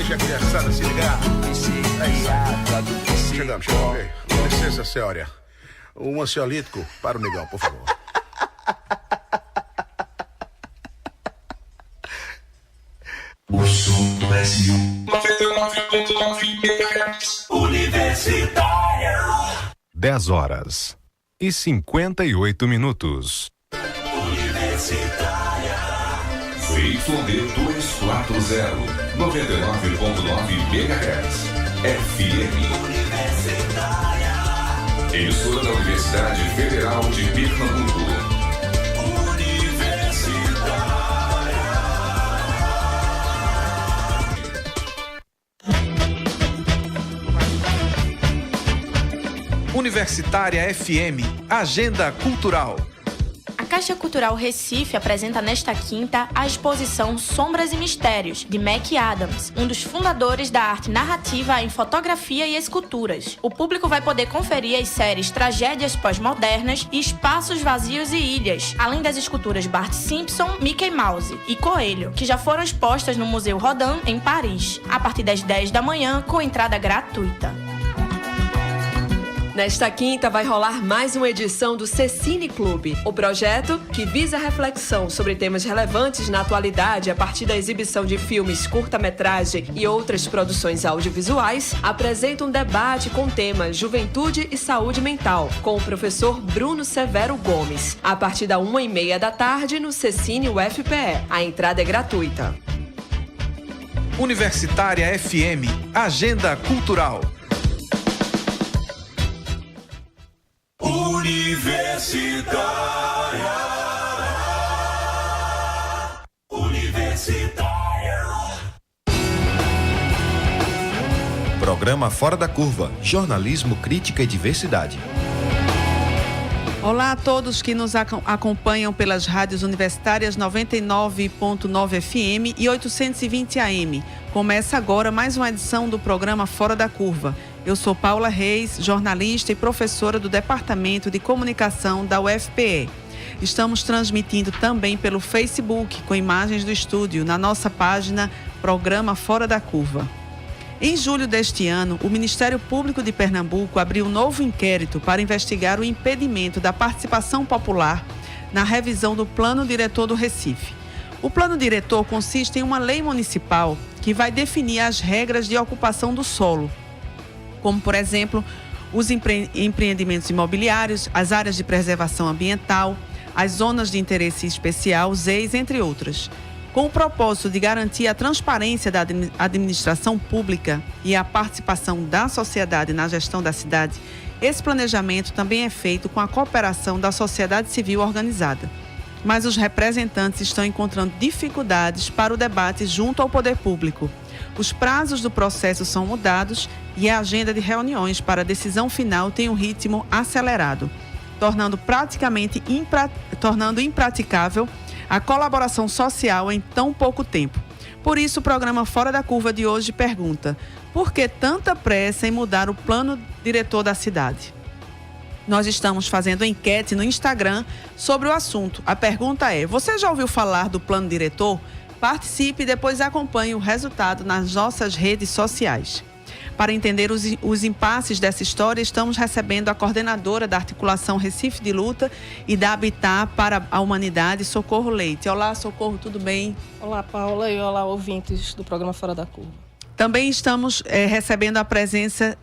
Deixa a criançada se ligar. Chegamos. Ei, com licença, senhora. Um ansiolítico para o negão, por favor. O som do Brasil 99.9 MHz Universitária. 10h58. Universitária. ZYD 240 99.9 MHz FM Universitária. Emissora da Universidade Federal de Pernambuco. Universitária FM, Agenda Cultural. A Caixa Cultural Recife apresenta nesta quinta a exposição Sombras e Mistérios, de Mac Adams, um dos fundadores da arte narrativa em fotografia e esculturas. O público vai poder conferir as séries Tragédias Pós-Modernas e Espaços Vazios e Ilhas, além das esculturas Bart Simpson, Mickey Mouse e Coelho, que já foram expostas no Museu Rodin, em Paris, a partir das 10 da manhã, com entrada gratuita. Nesta quinta vai rolar mais uma edição do Cecine Clube, o projeto que visa a reflexão sobre temas relevantes na atualidade a partir da exibição de filmes, curta-metragem e outras produções audiovisuais, apresenta um debate com o tema Juventude e Saúde Mental, com o professor Bruno Severo Gomes, a partir da 1h30 da tarde no Cecine UFPE. A entrada é gratuita. Universitária FM, Agenda Cultural. Universitária. Programa Fora da Curva, jornalismo, crítica e diversidade. Olá a todos que nos acompanham pelas rádios universitárias 99.9 FM e 820 AM. Começa agora mais uma edição do programa Fora da Curva. Eu sou Paula Reis, jornalista e professora do Departamento de Comunicação da UFPE. Estamos transmitindo também pelo Facebook, com imagens do estúdio, na nossa página Programa Fora da Curva. Em julho deste ano, o Ministério Público de Pernambuco abriu um novo inquérito para investigar o impedimento da participação popular na revisão do Plano Diretor do Recife. O Plano Diretor consiste em uma lei municipal que vai definir as regras de ocupação do solo, como, por exemplo, os empreendimentos imobiliários, as áreas de preservação ambiental, as zonas de interesse especial, ZEIs, entre outras. Com o propósito de garantir a transparência da administração pública e a participação da sociedade na gestão da cidade, esse planejamento também é feito com a cooperação da sociedade civil organizada. Mas os representantes estão encontrando dificuldades para o debate junto ao poder público. Os prazos do processo são mudados e a agenda de reuniões para a decisão final tem um ritmo acelerado, tornando impraticável a colaboração social em tão pouco tempo. Por isso, o programa Fora da Curva de hoje pergunta: por que tanta pressa em mudar o plano diretor da cidade? Nós estamos fazendo uma enquete no Instagram sobre o assunto. A pergunta é: você já ouviu falar do plano diretor? Participe e depois acompanhe o resultado nas nossas redes sociais. Para entender os impasses dessa história, estamos recebendo a coordenadora da Articulação Recife de Luta e da Habitat para a Humanidade, Socorro Leite. Olá, Socorro, tudo bem? Olá, Paula, e olá, ouvintes do programa Fora da Curva. Também estamos recebendo a presença,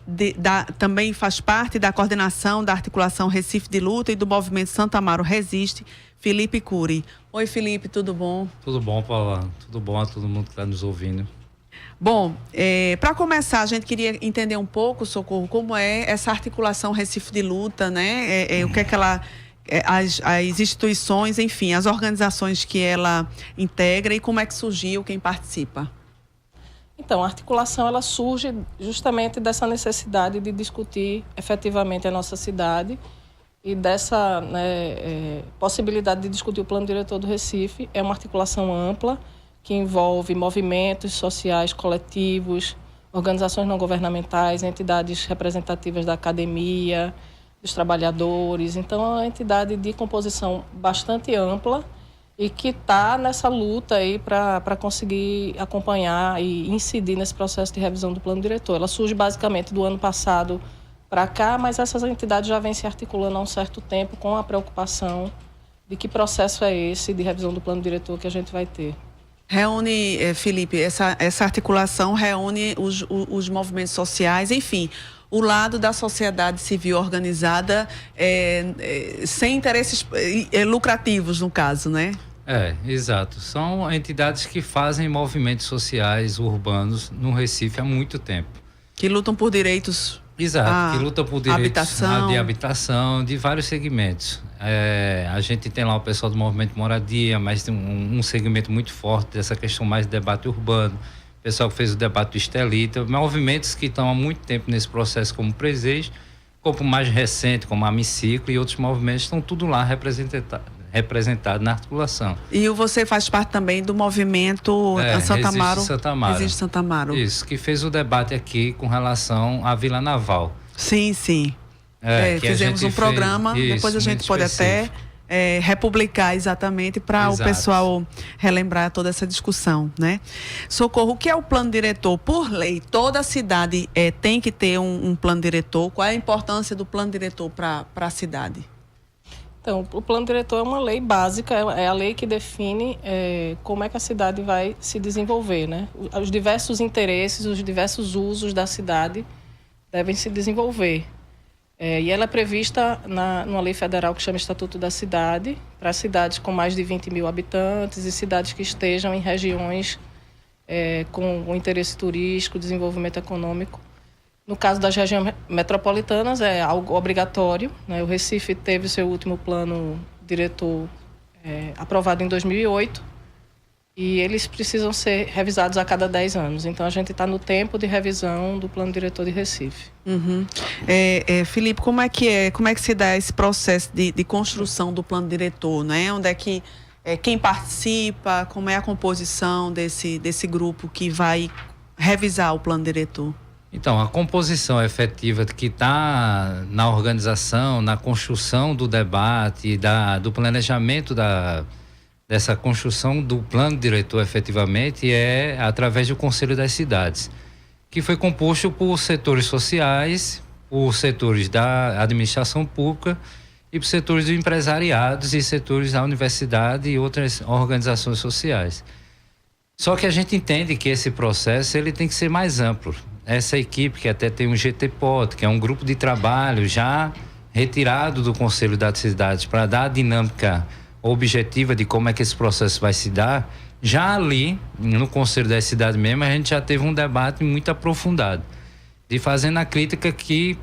também faz parte da coordenação da Articulação Recife de Luta e do Movimento Santo Amaro Resiste, Felipe Cury. Oi, Felipe, tudo bom? Tudo bom, Paula. Tudo bom a todo mundo que está nos ouvindo. Bom, para começar, a gente queria entender um pouco, Socorro, como é essa articulação Recife de Luta, né? O que é que ela... As instituições, enfim, as organizações que ela integra e como é que surgiu, quem participa? Então, a articulação ela surge justamente dessa necessidade de discutir efetivamente a nossa cidade e dessa possibilidade de discutir o plano diretor do Recife. É uma articulação ampla que envolve movimentos sociais coletivos, organizações não governamentais, entidades representativas da academia, dos trabalhadores. Então, é uma entidade de composição bastante ampla e que está nessa luta aí para conseguir acompanhar e incidir nesse processo de revisão do plano diretor. Ela surge basicamente do ano passado para cá, mas essas entidades já vêm se articulando há um certo tempo com a preocupação de que processo é esse de revisão do plano diretor que a gente vai ter. Reúne, Felipe, essa articulação reúne os movimentos sociais, enfim, o lado da sociedade civil organizada sem interesses lucrativos, no caso, né? Exato. São entidades que fazem movimentos sociais urbanos no Recife há muito tempo. Que lutam por direitos... Exato, que luta por direitos de habitação, de vários segmentos. A gente tem lá o pessoal do movimento de moradia, mas tem um segmento muito forte dessa questão mais de debate urbano. O pessoal que fez o debate do Estelita, movimentos que estão há muito tempo nesse processo, como o Presege, como mais recente, como a Amiciclo e outros movimentos, estão tudo lá representado na articulação. E você faz parte também do movimento Santa Amaro. Resiste Santa Amaro. Isso, que fez o debate aqui com relação à Vila Naval. Sim. Fizemos um programa, depois a gente pode até republicar exatamente para o pessoal relembrar toda essa discussão, né? Socorro, o que é o plano diretor? Por lei, toda a cidade tem que ter um plano diretor. Qual é a importância do plano diretor para a cidade? Então, o plano diretor é uma lei básica, é a lei que define como é que a cidade vai se desenvolver, né? Os diversos interesses, os diversos usos da cidade devem se desenvolver. E ela é prevista numa lei federal que chama Estatuto da Cidade, para cidades com mais de 20 mil habitantes e cidades que estejam em regiões com interesse turístico, desenvolvimento econômico. No caso das regiões metropolitanas, é algo obrigatório, né? O Recife teve seu último plano diretor aprovado em 2008 e eles precisam ser revisados a cada 10 anos. Então, a gente está no tempo de revisão do plano diretor de Recife. Uhum. Felipe, como é que se dá esse processo de construção do plano diretor, né? Onde é que quem participa, como é a composição desse grupo que vai revisar o plano diretor? Então, a composição efetiva que está na organização, na construção do debate, do planejamento dessa construção do plano diretor efetivamente é através do Conselho das Cidades, que foi composto por setores sociais, por setores da administração pública e por setores do empresariado e setores da universidade e outras organizações sociais. Só que a gente entende que esse processo ele tem que ser mais amplo. Essa equipe, que até tem um GTPOT, que é um grupo de trabalho já retirado do Conselho das Cidades para dar a dinâmica objetiva de como é que esse processo vai se dar, já ali, no Conselho das Cidades mesmo, a gente já teve um debate muito aprofundado, de fazendo a crítica que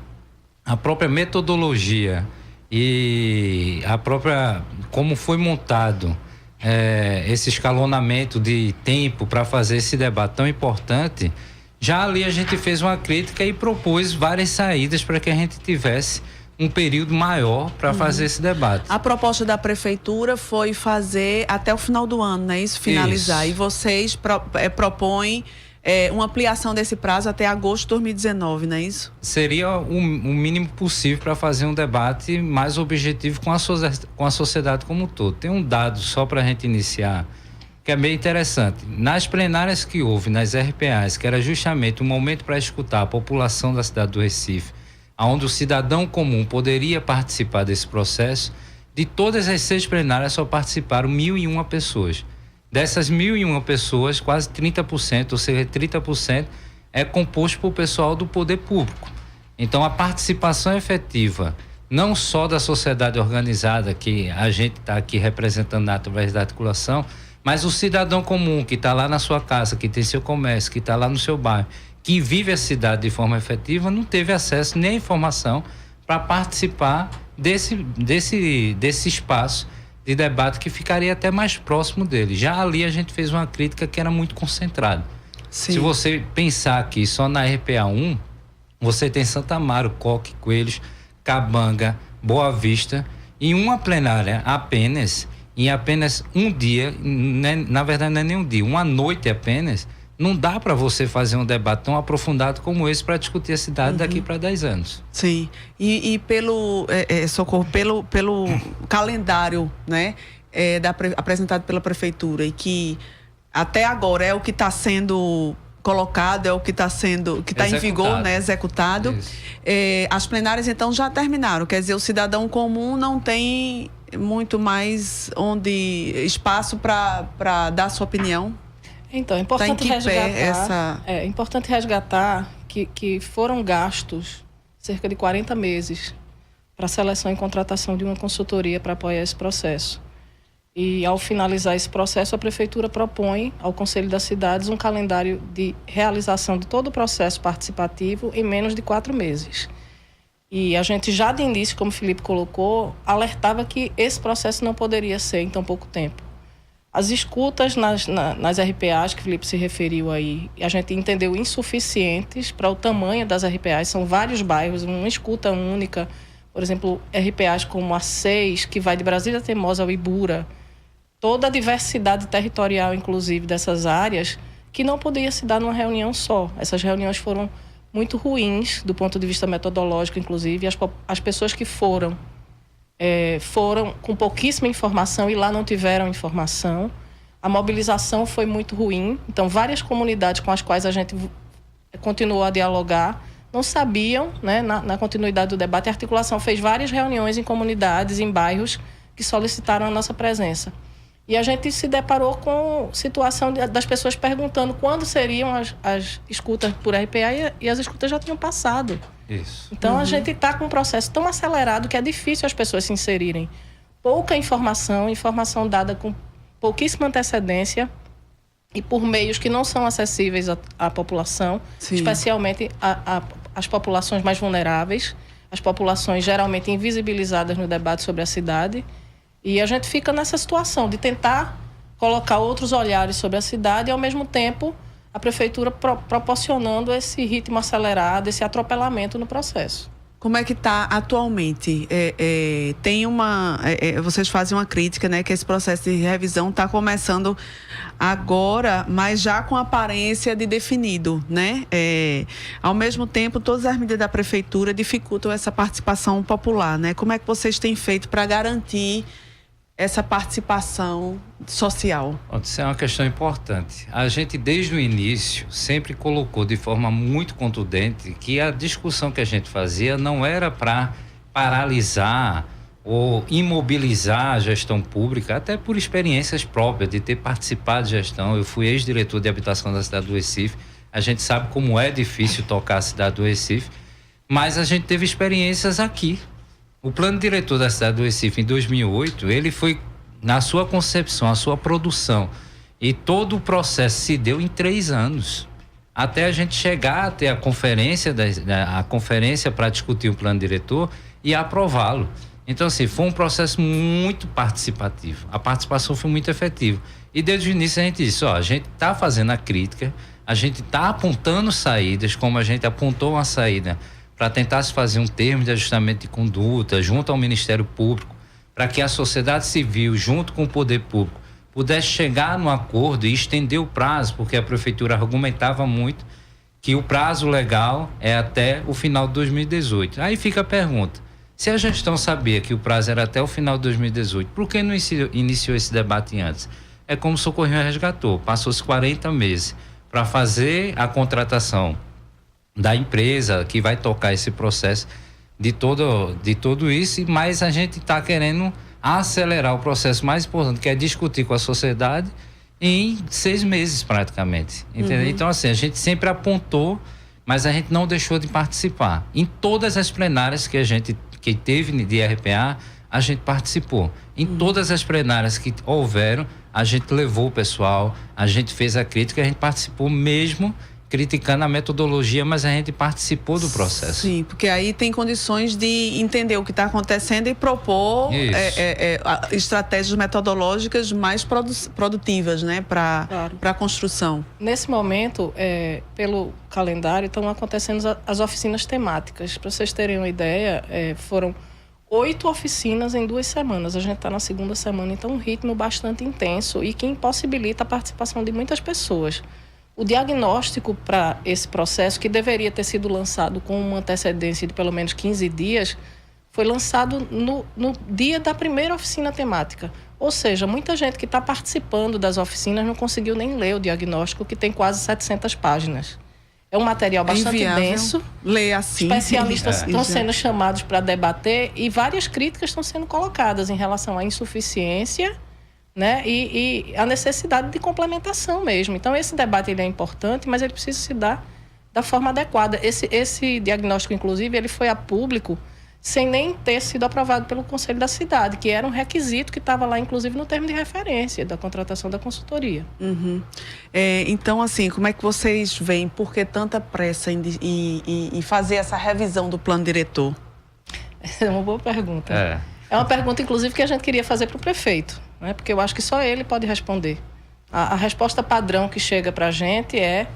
a própria metodologia e a própria, como foi montado esse escalonamento de tempo para fazer esse debate tão importante, já ali a gente fez uma crítica e propôs várias saídas para que a gente tivesse um período maior para fazer esse debate. A proposta da prefeitura foi fazer até o final do ano, né? Isso, finalizar. Isso. E vocês propõem uma ampliação desse prazo até agosto de 2019, não é isso? Seria o mínimo possível para fazer um debate mais objetivo com a sociedade como um todo. Tem um dado só para a gente iniciar, que é bem interessante. Nas plenárias que houve, nas RPAs, que era justamente um momento para escutar a população da cidade do Recife, onde o cidadão comum poderia participar desse processo, de todas as 6 plenárias só participaram 1.001 pessoas. Dessas 1.001 pessoas, quase 30%, ou seja, 30% é composto por pessoal do poder público. Então, a participação efetiva, não só da sociedade organizada, que a gente está aqui representando através da articulação, mas o cidadão comum que está lá na sua casa, que tem seu comércio, que está lá no seu bairro, que vive a cidade de forma efetiva, não teve acesso nem informação para participar desse espaço de debate que ficaria até mais próximo dele. Já ali a gente fez uma crítica que era muito concentrada. Sim. Se você pensar aqui só na RPA 1, você tem Santa Amaro, Coque, Coelhos, Cabanga, Boa Vista, em uma plenária apenas, em apenas um dia, na verdade não é nem um dia, uma noite apenas, não dá para você fazer um debate tão aprofundado como esse para discutir a cidade daqui para 10 anos. Sim, e pelo Socorro, pelo calendário, né? apresentado pela Prefeitura e que até agora é o que está sendo colocado, é o que está em vigor, né, executado. As plenárias, então, já terminaram. Quer dizer, o cidadão comum não tem muito mais espaço para dar sua opinião. Então, é importante é importante resgatar que foram gastos cerca de 40 meses para a seleção e contratação de uma consultoria para apoiar esse processo. E, ao finalizar esse processo, a Prefeitura propõe ao Conselho das Cidades um calendário de realização de todo o processo participativo em menos de 4 meses. E a gente já de início, como o Felipe colocou, alertava que esse processo não poderia ser em tão pouco tempo. As escutas nas RPAs, que o Felipe se referiu aí, a gente entendeu insuficientes para o tamanho das RPAs. São vários bairros, uma escuta única. Por exemplo, RPAs como a 6, que vai de Brasília Teimosa ao Ibura. Toda a diversidade territorial, inclusive, dessas áreas, que não podia se dar numa reunião só. Essas reuniões foram muito ruins, do ponto de vista metodológico, inclusive. As pessoas que foram com pouquíssima informação e lá não tiveram informação. A mobilização foi muito ruim. Então, várias comunidades com as quais a gente continuou a dialogar não sabiam, né, na continuidade do debate. A articulação fez várias reuniões em comunidades, em bairros, que solicitaram a nossa presença. E a gente se deparou com a situação das pessoas perguntando quando seriam as escutas por RPA e as escutas já tinham passado. Isso. Então, a gente está com um processo tão acelerado que é difícil as pessoas se inserirem. Pouca informação dada com pouquíssima antecedência e por meios que não são acessíveis à população, sim, especialmente às populações mais vulneráveis, as populações geralmente invisibilizadas no debate sobre a cidade. E a gente fica nessa situação de tentar colocar outros olhares sobre a cidade e, ao mesmo tempo, a Prefeitura proporcionando esse ritmo acelerado, esse atropelamento no processo. Como é que está atualmente? Vocês fazem uma crítica, né, que esse processo de revisão está começando agora, mas já com aparência de definido, né? Ao mesmo tempo, todas as medidas da Prefeitura dificultam essa participação popular, né? Como é que vocês têm feito para garantir essa participação social? Isso é uma questão importante. A gente, desde o início, sempre colocou de forma muito contundente que a discussão que a gente fazia não era para paralisar ou imobilizar a gestão pública, até por experiências próprias de ter participado de gestão. Eu fui ex-diretor de habitação da cidade do Recife. A gente sabe como é difícil tocar a cidade do Recife, mas a gente teve experiências aqui. O plano diretor da cidade do Recife, em 2008, ele foi, na sua concepção, a sua produção, e todo o processo se deu em 3 anos, até a gente chegar até a conferência para discutir o plano diretor e aprová-lo. Então, assim, foi um processo muito participativo. A participação foi muito efetiva. E desde o início a gente disse, a gente está fazendo a crítica, a gente está apontando saídas, como a gente apontou uma saída para tentar se fazer um termo de ajustamento de conduta junto ao Ministério Público, para que a sociedade civil, junto com o poder público, pudesse chegar num acordo e estender o prazo, porque a Prefeitura argumentava muito que o prazo legal é até o final de 2018. Aí fica a pergunta, se a gestão sabia que o prazo era até o final de 2018, por que não iniciou esse debate antes? É como o Socorrinho resgatou, passou-se 40 meses para fazer a contratação da empresa que vai tocar esse processo de tudo isso, mas a gente está querendo acelerar o processo mais importante, que é discutir com a sociedade em 6 meses praticamente, entendeu? Então, assim, a gente sempre apontou, mas a gente não deixou de participar. Em todas as plenárias que teve de RPA, a gente participou. Em todas as plenárias que houveram, a gente levou o pessoal, a gente fez a crítica, a gente participou mesmo criticando a metodologia, mas a gente participou do processo. Sim, porque aí tem condições de entender o que está acontecendo e propor estratégias metodológicas mais produtivas, né, para a construção. Nesse momento, pelo calendário, estão acontecendo as oficinas temáticas. Para vocês terem uma ideia, foram 8 oficinas em 2 semanas. A gente está na 2ª semana, então um ritmo bastante intenso e que impossibilita a participação de muitas pessoas. O diagnóstico para esse processo, que deveria ter sido lançado com uma antecedência de pelo menos 15 dias, foi lançado no dia da primeira oficina temática. Ou seja, muita gente que está participando das oficinas não conseguiu nem ler o diagnóstico, que tem quase 700 páginas. É um material bastante denso. Ler assim. Especialistas estão sendo chamados para debater e várias críticas estão sendo colocadas em relação à insuficiência, né, e a necessidade de complementação mesmo. Então, esse debate ele é importante, mas ele precisa se dar da forma adequada. Esse diagnóstico, inclusive, ele foi a público sem nem ter sido aprovado pelo Conselho da Cidade, que era um requisito que estava lá, inclusive, no termo de referência da contratação da consultoria. Então, assim, como é que vocês veem? Por que tanta pressa em fazer essa revisão do plano diretor? É uma boa pergunta. É uma pergunta, inclusive, que a gente queria fazer para o prefeito, né? Porque eu acho que só ele pode responder. A resposta padrão que chega para a gente é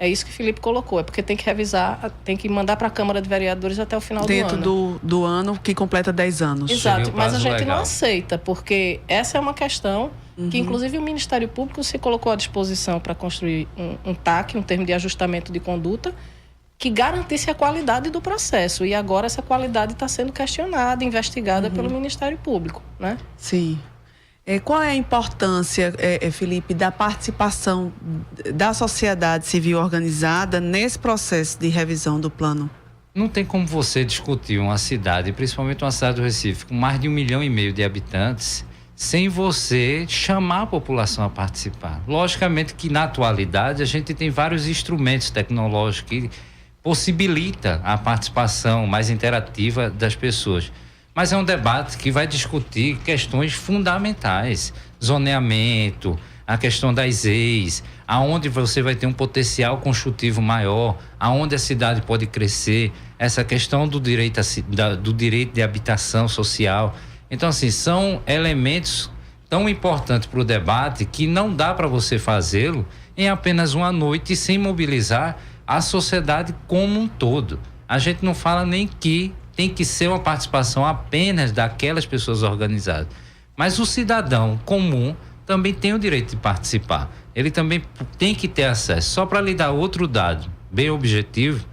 isso que o Felipe colocou, é porque tem que revisar, tem que mandar para a Câmara de Vereadores até o final do ano. Dentro do ano que completa 10 anos. Exato, mas a gente não aceita, porque essa é uma questão que, inclusive, o Ministério Público se colocou à disposição para construir um TAC, um termo de ajustamento de conduta, que garantisse a qualidade do processo. E agora essa qualidade está sendo questionada, investigada pelo Ministério Público, né? Sim. Qual é a importância, Felipe, da participação da sociedade civil organizada nesse processo de revisão do plano? Não tem como você discutir uma cidade, principalmente uma cidade do Recife, com mais de 1,5 milhão de habitantes, sem você chamar a população a participar. Logicamente que, na atualidade, a gente tem vários instrumentos tecnológicos que possibilitam a participação mais interativa das pessoas. Mas é um debate que vai discutir questões fundamentais, zoneamento, a questão das EIs, aonde você vai ter um potencial construtivo maior, aonde a cidade pode crescer, essa questão do direito de habitação social. Então, assim, são elementos tão importantes para o debate que não dá para você fazê-lo em apenas uma noite sem mobilizar a sociedade como um todo. A gente não fala nem que tem que ser uma participação apenas daquelas pessoas organizadas. Mas o cidadão comum também tem o direito de participar. Ele também tem que ter acesso. Só para lhe dar outro dado bem objetivo,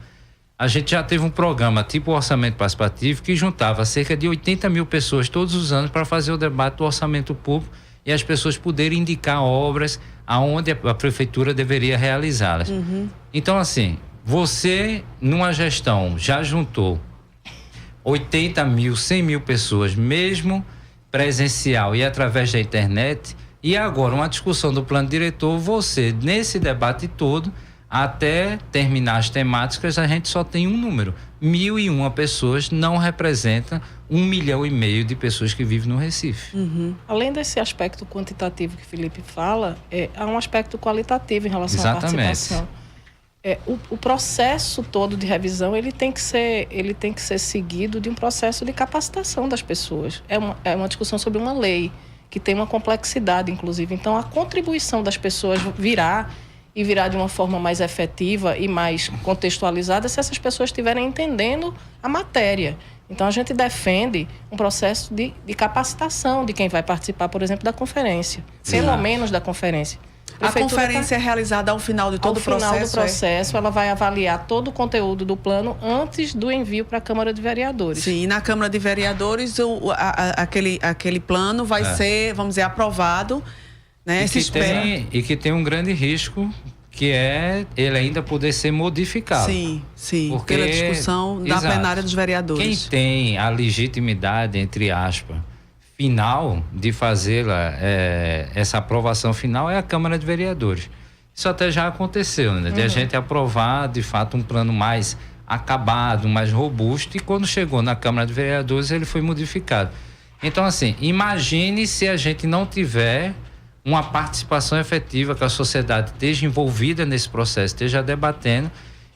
a gente já teve um programa tipo Orçamento Participativo que juntava cerca de 80 mil pessoas todos os anos para fazer o debate do orçamento público e as pessoas poderem indicar obras aonde a prefeitura deveria realizá-las. Então, assim, você, numa gestão, já juntou 80 mil, 100 mil pessoas, mesmo presencial e através da internet, e agora uma discussão do plano diretor, você, nesse debate todo, até terminar as temáticas, a gente só tem um número. 1.001 pessoas não representa 1,5 milhão de pessoas que vivem no Recife. Além desse aspecto quantitativo que o Felipe fala, há um aspecto qualitativo em relação à participação. O processo todo de revisão ele tem que ser seguido de um processo de capacitação das pessoas. É uma discussão sobre uma lei que tem uma complexidade, inclusive. Então, a contribuição das pessoas virá de uma forma mais efetiva e mais contextualizada se essas pessoas estiverem entendendo a matéria. Então, a gente defende um processo de capacitação de quem vai participar, por exemplo, da conferência. Pelo menos da conferência. A conferência é realizada ao final de todo o processo? Ao final do processo, ela vai avaliar todo o conteúdo do plano antes do envio para a Câmara de Vereadores. Sim, e na Câmara de Vereadores, aquele plano vai ser, vamos dizer, aprovado, né? E que tem um grande risco, que é ele ainda poder ser modificado. Sim, porque pela discussão da plenária dos vereadores. Quem tem a legitimidade, entre aspas, final de fazer essa aprovação final é a Câmara de Vereadores. Isso até já aconteceu, né? De a gente aprovar, de fato, um plano mais acabado, mais robusto, e quando chegou na Câmara de Vereadores ele foi modificado. Então, assim, imagine se a gente não tiver uma participação efetiva, que a sociedade esteja envolvida nesse processo, esteja debatendo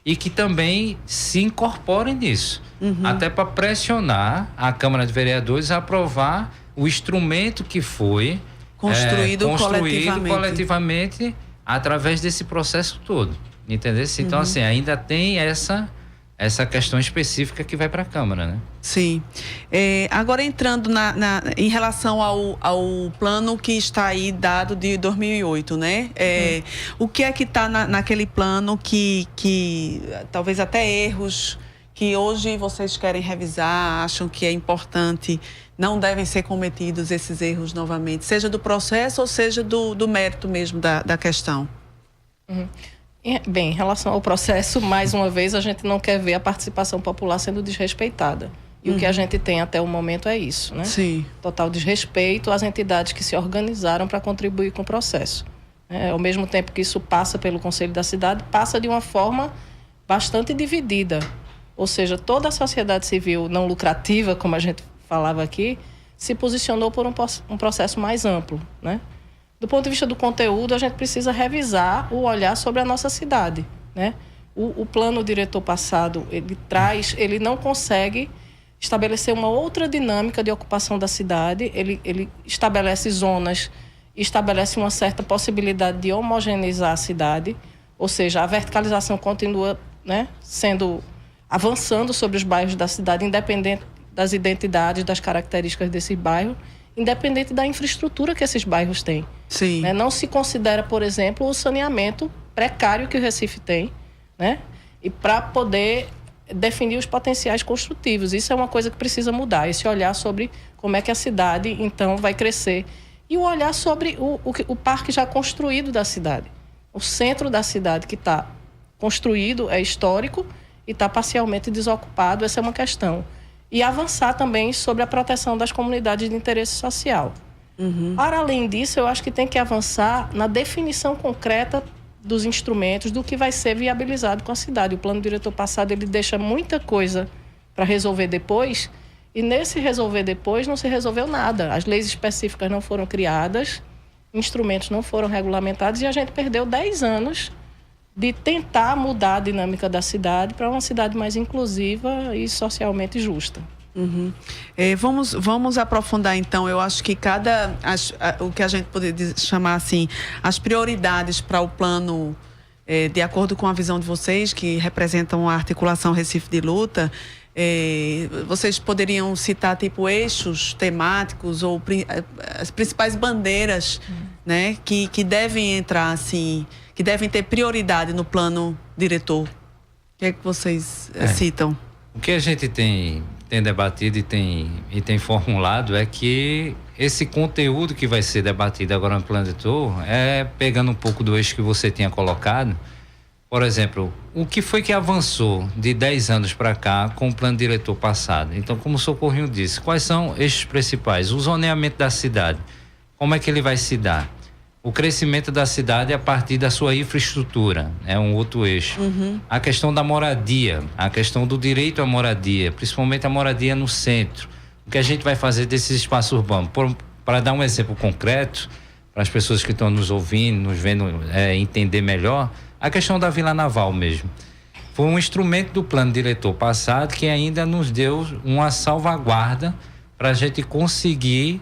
e que também se incorporem nisso. Até para pressionar a Câmara de Vereadores a aprovar o instrumento que foi construído coletivamente através desse processo todo, entendeu? Então, assim, ainda tem essa questão específica que vai para a Câmara, né? Sim. Agora, entrando em relação ao plano que está aí dado de 2008, né? O que é que está naquele plano que talvez até erros que hoje vocês querem revisar, acham que é importante, não devem ser cometidos esses erros novamente, seja do processo ou seja do mérito mesmo da questão? Bem, em relação ao processo, mais uma vez, a gente não quer ver a participação popular sendo desrespeitada. E o que a gente tem até o momento é isso, né? Sim. Total desrespeito às entidades que se organizaram para contribuir com o processo. Ao mesmo tempo que isso passa pelo Conselho da Cidade, passa de uma forma bastante dividida. Ou seja, toda a sociedade civil não lucrativa, como a gente falava aqui, se posicionou por um processo mais amplo, né? Do ponto de vista do conteúdo, a gente precisa revisar o olhar sobre a nossa cidade, né? O plano diretor passado, ele não consegue estabelecer uma outra dinâmica de ocupação da cidade, ele estabelece zonas, estabelece uma certa possibilidade de homogeneizar a cidade, ou seja, a verticalização continua, né, avançando sobre os bairros da cidade, independente das identidades, das características desse bairro, independente da infraestrutura que esses bairros têm. Sim. Né? Não se considera, por exemplo, o saneamento precário que o Recife tem, né? E para poder definir os potenciais construtivos. Isso é uma coisa que precisa mudar, esse olhar sobre como é que a cidade, então, vai crescer. E o olhar sobre o parque já construído da cidade. O centro da cidade que está construído é histórico e está parcialmente desocupado, essa é uma questão. E avançar também sobre a proteção das comunidades de interesse social. Para além disso, eu acho que tem que avançar na definição concreta dos instrumentos, do que vai ser viabilizado com a cidade. O plano diretor passado, ele deixa muita coisa para resolver depois, e nesse resolver depois não se resolveu nada. As leis específicas não foram criadas, instrumentos não foram regulamentados, e a gente perdeu 10 anos de tentar mudar a dinâmica da cidade para uma cidade mais inclusiva e socialmente justa. Vamos aprofundar então. Eu acho que o que a gente poderia chamar assim, as prioridades para o plano, de acordo com a visão de vocês, que representam a articulação Recife de Luta, vocês poderiam citar tipo eixos temáticos ou as principais bandeiras, né, que devem entrar assim, que devem ter prioridade no plano diretor. O que é que vocês citam? O que a gente tem debatido e tem formulado é que esse conteúdo que vai ser debatido agora no plano diretor pegando um pouco do eixo que você tinha colocado. Por exemplo, o que foi que avançou de 10 anos para cá com o plano diretor passado? Então, como o Socorrinho disse, quais são eixos principais? O zoneamento da cidade, como é que ele vai se dar? O crescimento da cidade a partir da sua infraestrutura, é um outro eixo. A questão da moradia, a questão do direito à moradia, principalmente a moradia no centro. O que a gente vai fazer desses espaços urbanos? Para dar um exemplo concreto, para as pessoas que estão nos ouvindo, nos vendo entender melhor, a questão da Vila Naval mesmo. Foi um instrumento do plano diretor passado que ainda nos deu uma salvaguarda para a gente conseguir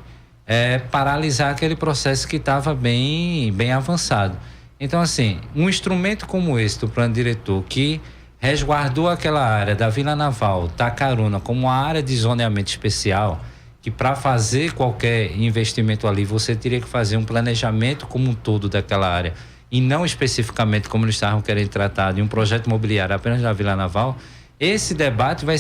paralisar aquele processo que estava bem avançado. Então, assim, um instrumento como esse do plano diretor, que resguardou aquela área da Vila Naval, Tacaruna, como uma área de zoneamento especial, que para fazer qualquer investimento ali, você teria que fazer um planejamento como um todo daquela área, e não especificamente, como eles estavam querendo tratar, de um projeto imobiliário apenas da Vila Naval. Esse debate vai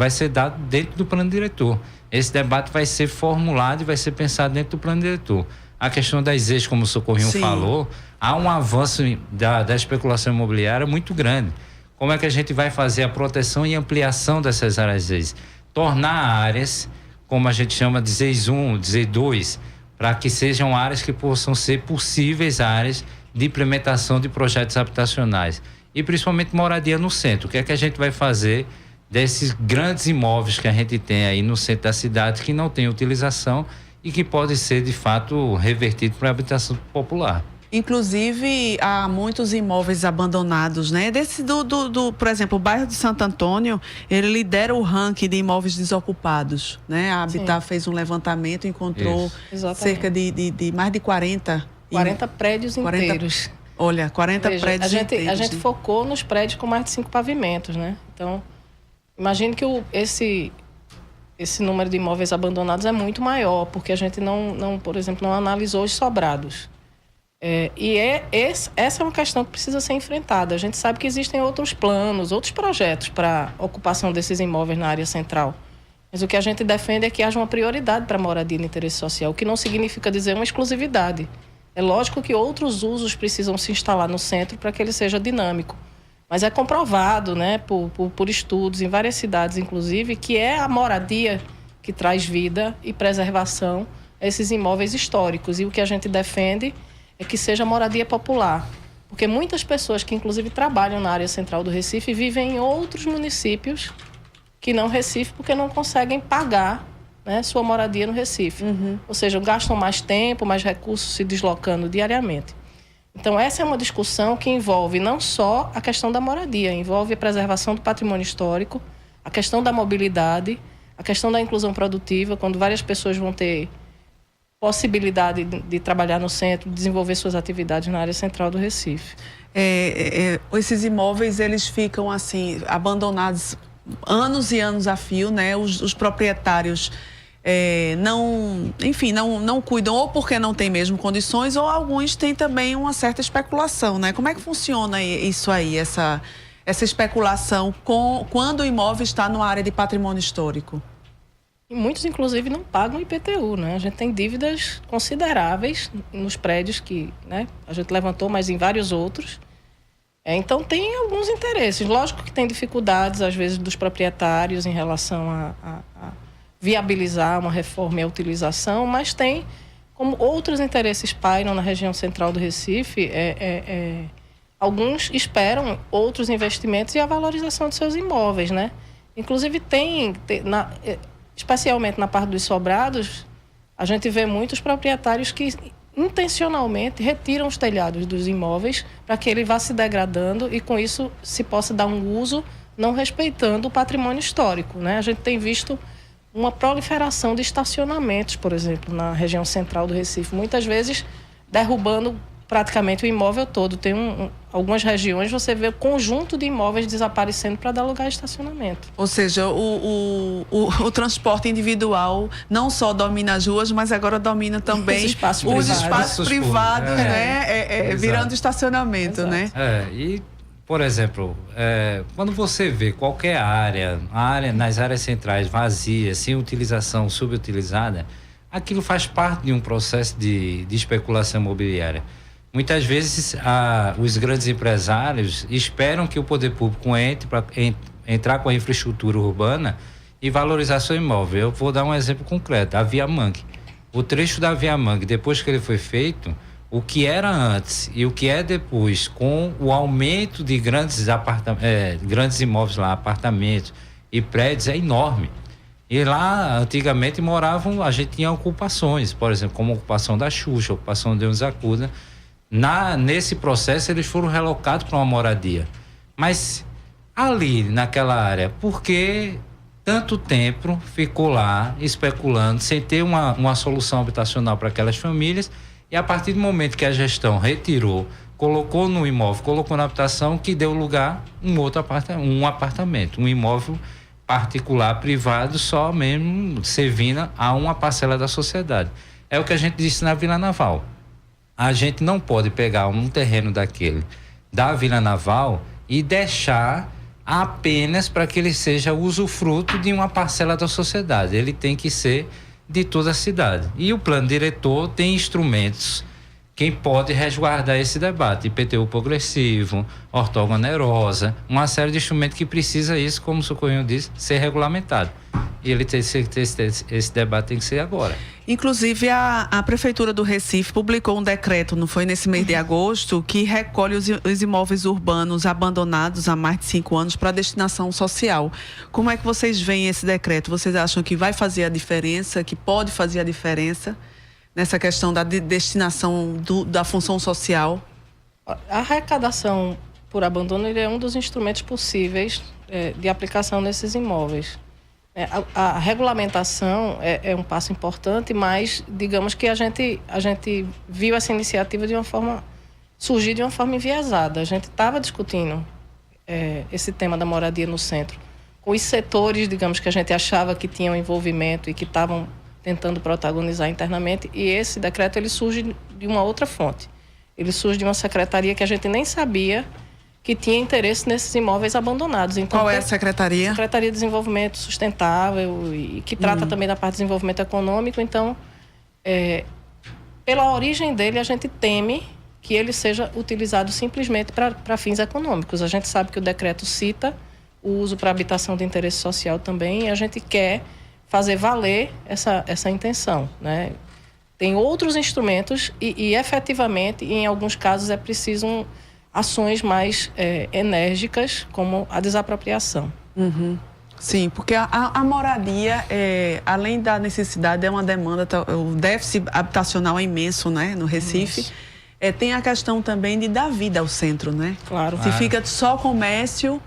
ser dado dentro do plano diretor. Esse debate vai ser formulado e vai ser pensado dentro do plano diretor. A questão das eixos, como o Socorrinho falou, há um avanço da especulação imobiliária muito grande. Como é que a gente vai fazer a proteção e ampliação dessas áreas ZEIS? Tornar áreas, como a gente chama de ZEIS 1, ZEIS 2, para que sejam áreas que possam ser possíveis áreas de implementação de projetos habitacionais. E principalmente moradia no centro. O que é que a gente vai fazer desses grandes imóveis que a gente tem aí no centro da cidade, que não tem utilização e que pode ser, de fato, revertido para a habitação popular? Inclusive, há muitos imóveis abandonados, né? Por exemplo, o bairro de Santo Antônio, ele lidera o ranking de imóveis desocupados, né? A Habitat fez um levantamento e encontrou cerca de mais de 40 prédios inteiros. Olha, 40 prédios inteiros. A gente focou nos prédios com mais de 5 pavimentos, né? Então, imagine que esse número de imóveis abandonados é muito maior, porque a gente não, por exemplo, não analisou os sobrados. Essa é uma questão que precisa ser enfrentada. A gente sabe que existem outros planos, outros projetos para ocupação desses imóveis na área central. Mas o que a gente defende é que haja uma prioridade para a moradia de interesse social, o que não significa dizer uma exclusividade. É lógico que outros usos precisam se instalar no centro para que ele seja dinâmico. Mas é comprovado, né, por estudos em várias cidades, inclusive, que é a moradia que traz vida e preservação a esses imóveis históricos. E o que a gente defende é que seja moradia popular. Porque muitas pessoas que, inclusive, trabalham na área central do Recife vivem em outros municípios que não Recife, porque não conseguem pagar, né, sua moradia no Recife. Ou seja, gastam mais tempo, mais recursos se deslocando diariamente. Então, essa é uma discussão que envolve não só a questão da moradia, envolve a preservação do patrimônio histórico, a questão da mobilidade, a questão da inclusão produtiva, quando várias pessoas vão ter possibilidade de trabalhar no centro, de desenvolver suas atividades na área central do Recife. Esses imóveis, eles ficam assim, abandonados anos e anos a fio, né? Os proprietários não cuidam, ou porque não tem mesmo condições, ou alguns têm também uma certa especulação, né? Como é que funciona isso aí, essa especulação quando o imóvel está numa área de patrimônio histórico? E muitos, inclusive, não pagam IPTU, né? A gente tem dívidas consideráveis nos prédios que, né, a gente levantou, mas em vários outros. Então, tem alguns interesses. Lógico que tem dificuldades, às vezes, dos proprietários em relação a viabilizar uma reforma e a utilização, mas tem, como outros interesses pairam na região central do Recife, alguns esperam outros investimentos e a valorização de seus imóveis, né? Inclusive, especialmente na parte dos sobrados, a gente vê muitos proprietários que intencionalmente retiram os telhados dos imóveis para que ele vá se degradando e com isso se possa dar um uso não respeitando o patrimônio histórico, né? A gente tem visto uma proliferação de estacionamentos, por exemplo, na região central do Recife, muitas vezes derrubando praticamente o imóvel todo. Tem algumas regiões você vê o conjunto de imóveis desaparecendo para dar lugar a estacionamento. Ou seja, o transporte individual não só domina as ruas, mas agora domina também os espaços privados, né? Virando estacionamento, né? E, por exemplo, quando você vê qualquer área nas áreas centrais vazias, sem utilização, subutilizada, aquilo faz parte de um processo de especulação imobiliária. Muitas vezes os grandes empresários esperam que o poder público entre para entrar com a infraestrutura urbana e valorizar seu imóvel. Eu vou dar um exemplo concreto, a Via Mangue. O trecho da Via Mangue, depois que ele foi feito, o que era antes e o que é depois, com o aumento de grandes imóveis lá, apartamentos e prédios, é enorme. E lá, antigamente, a gente tinha ocupações, por exemplo, como a ocupação da Xuxa, a ocupação de Deus Acuda. Nesse processo, eles foram relocados para uma moradia. Mas ali, naquela área, por que tanto tempo ficou lá especulando, sem ter uma solução habitacional para aquelas famílias? E a partir do momento que a gestão retirou, colocou no imóvel, colocou na habitação, que deu lugar um apartamento, um imóvel particular, privado, só mesmo servindo a uma parcela da sociedade. É o que a gente disse na Vila Naval. A gente não pode pegar um terreno da Vila Naval e deixar apenas para que ele seja usufruto de uma parcela da sociedade. Ele tem que ser de toda a cidade. E o plano diretor tem instrumentos quem pode resguardar esse debate, IPTU progressivo, ortoga onerosa, uma série de instrumentos que precisa isso, como o Socorrinho disse, ser regulamentado. E esse debate tem que ser agora. Inclusive, a Prefeitura do Recife publicou um decreto, não foi nesse mês de agosto, que recolhe os imóveis urbanos abandonados há mais de 5 anos para destinação social. Como é que vocês veem esse decreto? Vocês acham que vai fazer a diferença, que pode fazer a diferença nessa questão da destinação da função social? A arrecadação por abandono ele é um dos instrumentos possíveis de aplicação nesses imóveis. A regulamentação é um passo importante, mas digamos que a gente viu essa iniciativa surgir de uma forma enviesada. A gente estava discutindo esse tema da moradia no centro com os setores, digamos, que a gente achava que tinham envolvimento e que estavam tentando protagonizar internamente, e esse decreto ele surge de uma outra fonte. Ele surge de uma secretaria que a gente nem sabia que tinha interesse nesses imóveis abandonados. Então, qual é a secretaria? Secretaria de Desenvolvimento Sustentável, e que trata também da parte de desenvolvimento econômico. Então, pela origem dele, a gente teme que ele seja utilizado simplesmente para fins econômicos. A gente sabe que o decreto cita o uso para habitação de interesse social também, e a gente quer fazer valer essa intenção, né? Tem outros instrumentos e efetivamente, em alguns casos, é preciso ações mais enérgicas, como a desapropriação. Uhum. Sim, porque a moradia, além da necessidade, é uma demanda, o déficit habitacional é imenso, né, no Recife. Tem a questão também de dar vida ao centro, né? Claro. Se fica só comércio,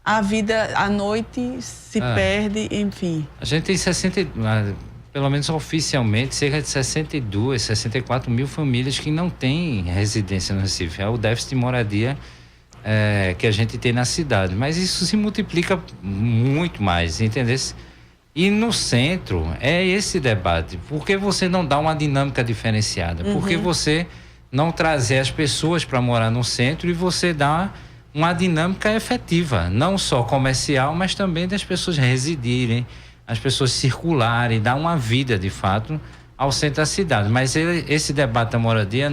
a vida à noite se perde, enfim. A gente tem pelo menos oficialmente, cerca de 62, 64 mil famílias que não têm residência no Recife. É o déficit de moradia que a gente tem na cidade. Mas isso se multiplica muito mais, entendeu? E no centro é esse debate. Por que você não dá uma dinâmica diferenciada? Por que você não trazer as pessoas para morar no centro e você dá uma dinâmica efetiva, não só comercial, mas também das pessoas residirem, as pessoas circularem, dar uma vida de fato ao centro da cidade. Mas esse debate da moradia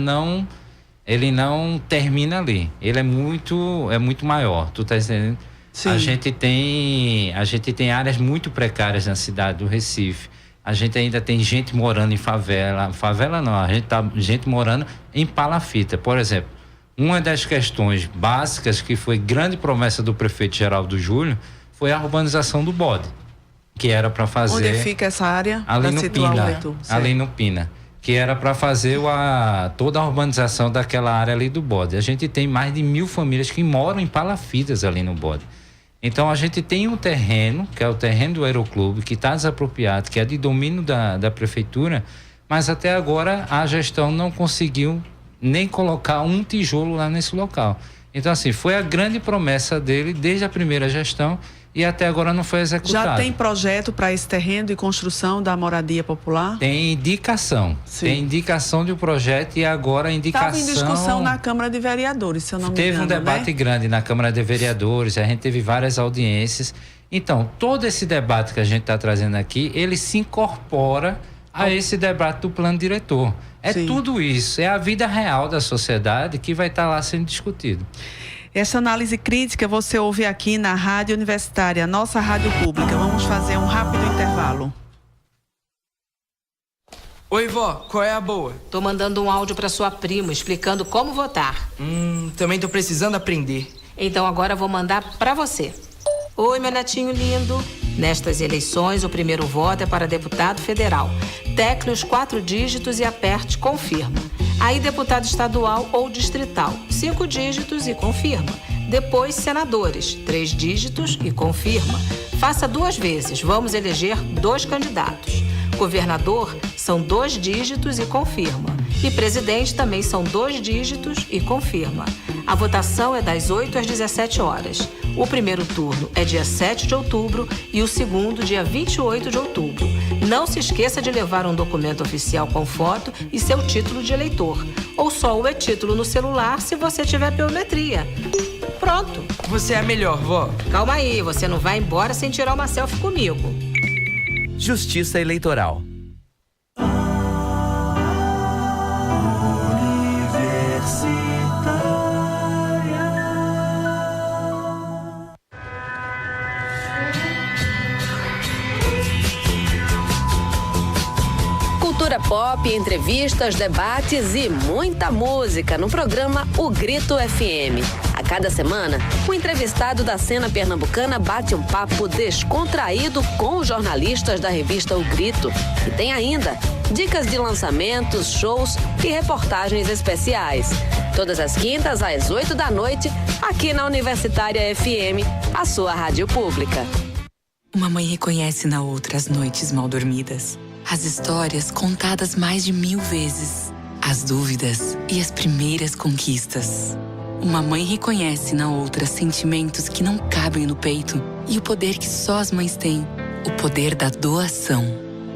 ele não termina ali. Ele é muito maior. Tu tá entendendo? Sim. A gente tem áreas muito precárias na cidade do Recife. A gente ainda tem gente morando em favela. Favela não, a gente morando em palafita. Por exemplo, uma das questões básicas que foi grande promessa do prefeito Geraldo Júlio foi a urbanização do Bode, que era para fazer... Onde fica essa área? Ali no Pina. Que era para fazer toda a urbanização daquela área ali do Bode. A gente tem mais de 1.000 famílias que moram em palafitas ali no Bode. Então, a gente tem um terreno, que é o terreno do Aeroclube, que está desapropriado, que é de domínio da prefeitura, mas até agora a gestão não conseguiu nem colocar um tijolo lá nesse local. Então, assim, foi a grande promessa dele desde a primeira gestão e até agora não foi executado. Já tem projeto para esse terreno de construção da moradia popular? Tem indicação. Sim. Tem indicação de um projeto e agora a indicação... Estava em discussão na Câmara de Vereadores, se eu não me engano, Teve um debate grande na Câmara de Vereadores, a gente teve várias audiências. Então, todo esse debate que a gente está trazendo aqui, ele se incorpora a esse debate do plano diretor. Sim. Tudo isso, é a vida real da sociedade que vai estar lá sendo discutido. Essa análise crítica você ouve aqui na Rádio Universitária, nossa rádio pública. Vamos fazer um rápido intervalo. Oi, vó, qual é a boa? Tô mandando um áudio para sua prima explicando como votar. Também tô precisando aprender. Então agora vou mandar para você. Oi, meu netinho lindo. Nestas eleições, o primeiro voto é para deputado federal. Tecle os 4 dígitos e aperte confirma. Aí, deputado estadual ou distrital, 5 dígitos e confirma. Depois, senadores, 3 dígitos e confirma. Faça 2 vezes, vamos eleger 2 candidatos. Governador, são 2 dígitos e confirma. E presidente também são 2 dígitos e confirma. A votação é das 8 às 17 horas. O primeiro turno é dia 7 de outubro e o segundo dia 28 de outubro. Não se esqueça de levar um documento oficial com foto e seu título de eleitor. Ou só o e-título no celular se você tiver biometria. Pronto. Você é a melhor, vó. Calma aí, você não vai embora sem tirar uma selfie comigo. Justiça Eleitoral. Cultura pop, entrevistas, debates e muita música no programa O Grito FM. A cada semana, o entrevistado da cena pernambucana bate um papo descontraído com os jornalistas da revista O Grito. E tem ainda dicas de lançamentos, shows e reportagens especiais. Todas as quintas às 8 da noite, aqui na Universitária FM, a sua rádio pública. Uma mãe reconhece na outra as noites mal dormidas, as histórias contadas mais de 1000 vezes, as dúvidas e as primeiras conquistas. Uma mãe reconhece na outra sentimentos que não cabem no peito e o poder que só as mães têm, o poder da doação.